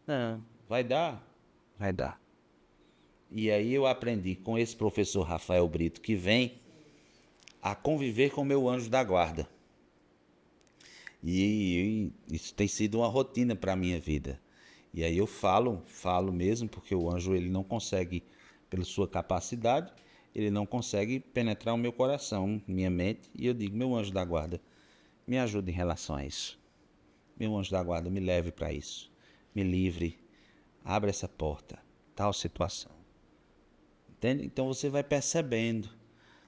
Não, vai dar. Vai dar. E aí eu aprendi com esse professor Rafael Brito, que vem a conviver com o meu anjo da guarda. E isso tem sido uma rotina para a minha vida. E aí eu falo mesmo, porque o anjo ele não consegue, pela sua capacidade, ele não consegue penetrar o meu coração, minha mente. E eu digo, meu anjo da guarda, me ajude em relação a isso. Meu anjo da guarda, me leve para isso. Me livre, abre essa porta, tal situação. Entende? Então você vai percebendo.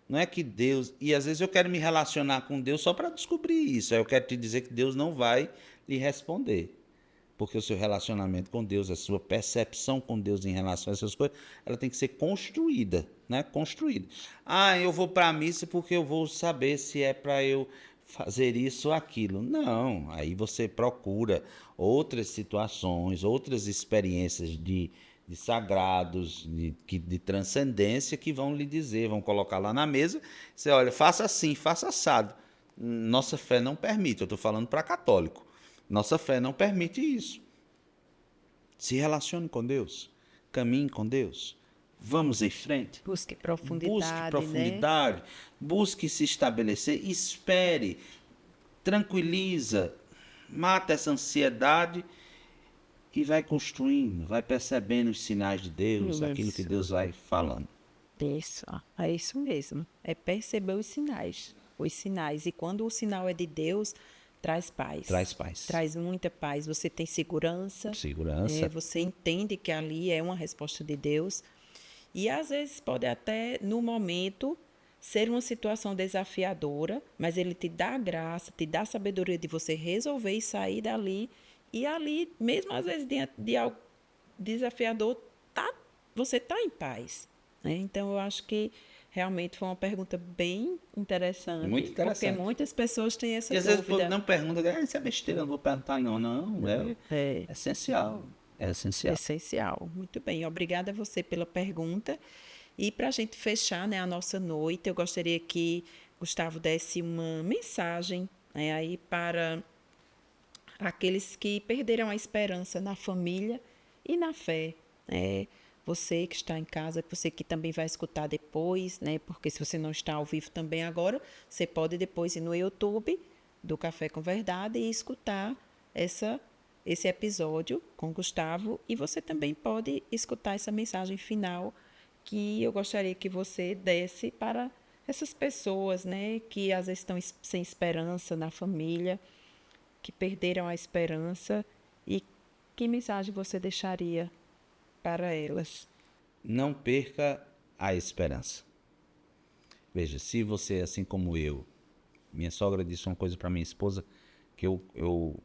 Não é que Deus... E às vezes eu quero me relacionar com Deus só para descobrir isso. Aí eu quero te dizer que Deus não vai lhe responder. Porque o seu relacionamento com Deus, a sua percepção com Deus em relação a essas coisas, ela tem que ser construída, né? Construída. Ah, eu vou para a missa porque eu vou saber se é para eu fazer isso ou aquilo. Não, aí você procura outras situações, outras experiências de sagrados, de transcendência que vão lhe dizer, vão colocar lá na mesa, você olha, faça assim, faça assado. Nossa fé não permite, eu estou falando para católico, nossa fé não permite isso. Se relacione com Deus, caminhe com Deus, vamos em frente. Busque profundidade, busque profundidade, né? Busque se estabelecer, espere, tranquiliza, mata essa ansiedade e vai construindo, vai percebendo os sinais de Deus, aquilo que Deus vai falando. Isso, é isso mesmo. É perceber os sinais. Os sinais. E quando o sinal é de Deus, traz paz. Traz paz. Traz muita paz. Você tem segurança. Segurança. Você entende que ali é uma resposta de Deus. E às vezes pode até, no momento, ser uma situação desafiadora, mas ele te dá a graça, te dá a sabedoria de você resolver e sair dali. E ali, mesmo às vezes de algo desafiador, você está em paz. Né? Então, eu acho que realmente foi uma pergunta bem interessante. Muito interessante. Porque muitas pessoas têm essa dúvida. E às vezes não pergunta, isso é besteira, não vou perguntar não. Não, é essencial. É essencial. É essencial. Muito bem. Obrigada a você pela pergunta. E para a gente fechar, né, a nossa noite, eu gostaria que Gustavo desse uma mensagem, né, aí para aqueles que perderam a esperança na família e na fé. Né? Você que está em casa, você que também vai escutar depois, né? Porque se você não está ao vivo também agora, você pode depois ir no YouTube do Café com Verdade e escutar esse episódio com Gustavo. E você também pode escutar essa mensagem final que eu gostaria que você desse para essas pessoas, né? Que às vezes estão sem esperança na família, que perderam a esperança, e que mensagem você deixaria para elas? Não perca a esperança. Veja, se você, assim como eu, minha sogra disse uma coisa para minha esposa que eu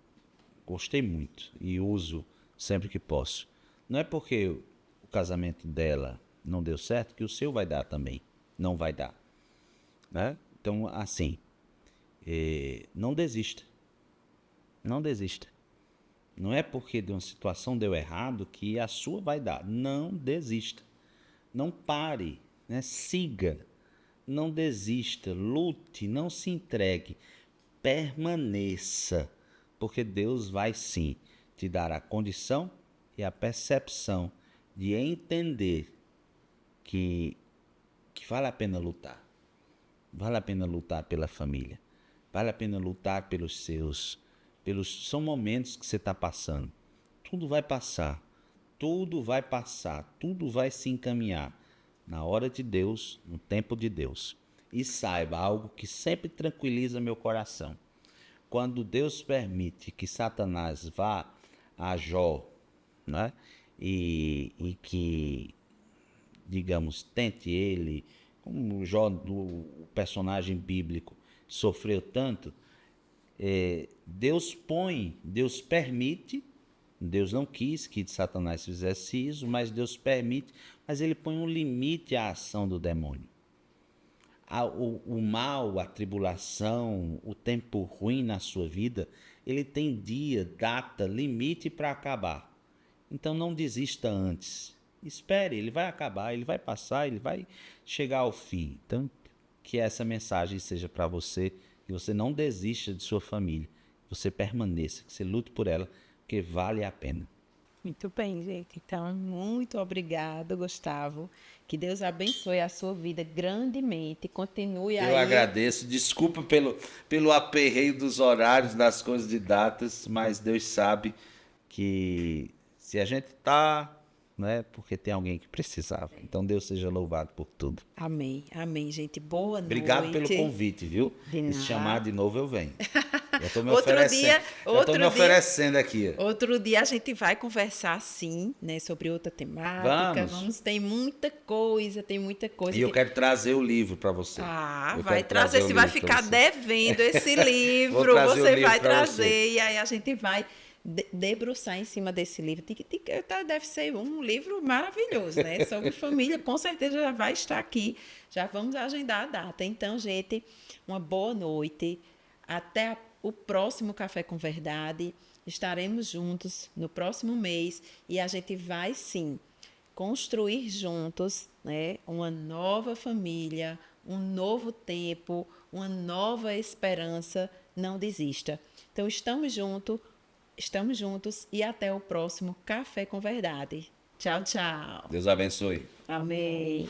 gostei muito e uso sempre que posso. Não é porque o casamento dela não deu certo que o seu vai dar também. Não vai dar. Né? Então, assim, não desista. Não desista. Não é porque de uma situação deu errado que a sua vai dar. Não desista. Não pare. Né? Siga. não desista, lute, não se entregue, permaneça, porque Deus vai sim te dar a condição e a percepção de entender que vale a pena lutar. Vale a pena lutar pela família. Vale a pena lutar pelos seus. São momentos que você está passando. Tudo vai passar. Tudo vai passar. Tudo vai se encaminhar. Na hora de Deus, no tempo de Deus. E saiba algo que sempre tranquiliza meu coração. Quando Deus permite que Satanás vá a Jó, né? E que, digamos, tente ele, como Jó, o personagem bíblico, sofreu tanto, Deus permite, Deus não quis que Satanás fizesse isso, mas Deus permite, mas ele põe um limite à ação do demônio. O mal, a tribulação, o tempo ruim na sua vida, ele tem dia, data, limite para acabar. Então não desista antes. Espere, ele vai acabar, ele vai passar, ele vai chegar ao fim. Então, que essa mensagem seja para você, que você não desista de sua família, que você permaneça, que você lute por ela, porque vale a pena. Muito bem, gente. Então, muito obrigado, Gustavo. Que Deus abençoe a sua vida grandemente. Continue aí. Eu agradeço. Desculpa pelo aperreio dos horários, das coisas de datas, mas Deus sabe que se a gente está, né, porque tem alguém que precisava. Então, Deus seja louvado por tudo. Amém. Amém, gente. Boa noite. Obrigado pelo convite, viu? De Se nada. chamar de novo, eu venho. Eu estou me oferecendo aqui. Outro dia a gente vai conversar, sim, né, sobre outra temática. Tem muita coisa, E eu quero trazer o livro para você. Vai trazer. Você vai ficar devendo esse livro. Você vai trazer. E aí a gente vai debruçar em cima desse livro. Deve ser um livro maravilhoso, né? Sobre família. Com certeza já vai estar aqui. Já vamos agendar a data. Então, gente, uma boa noite. Até o próximo Café com Verdade. Estaremos juntos no próximo mês e a gente vai, sim, construir juntos, né, uma nova família, um novo tempo, uma nova esperança. Não desista. Então, estamos juntos e até o próximo Café com Verdade. Tchau, tchau. Deus abençoe. Amém.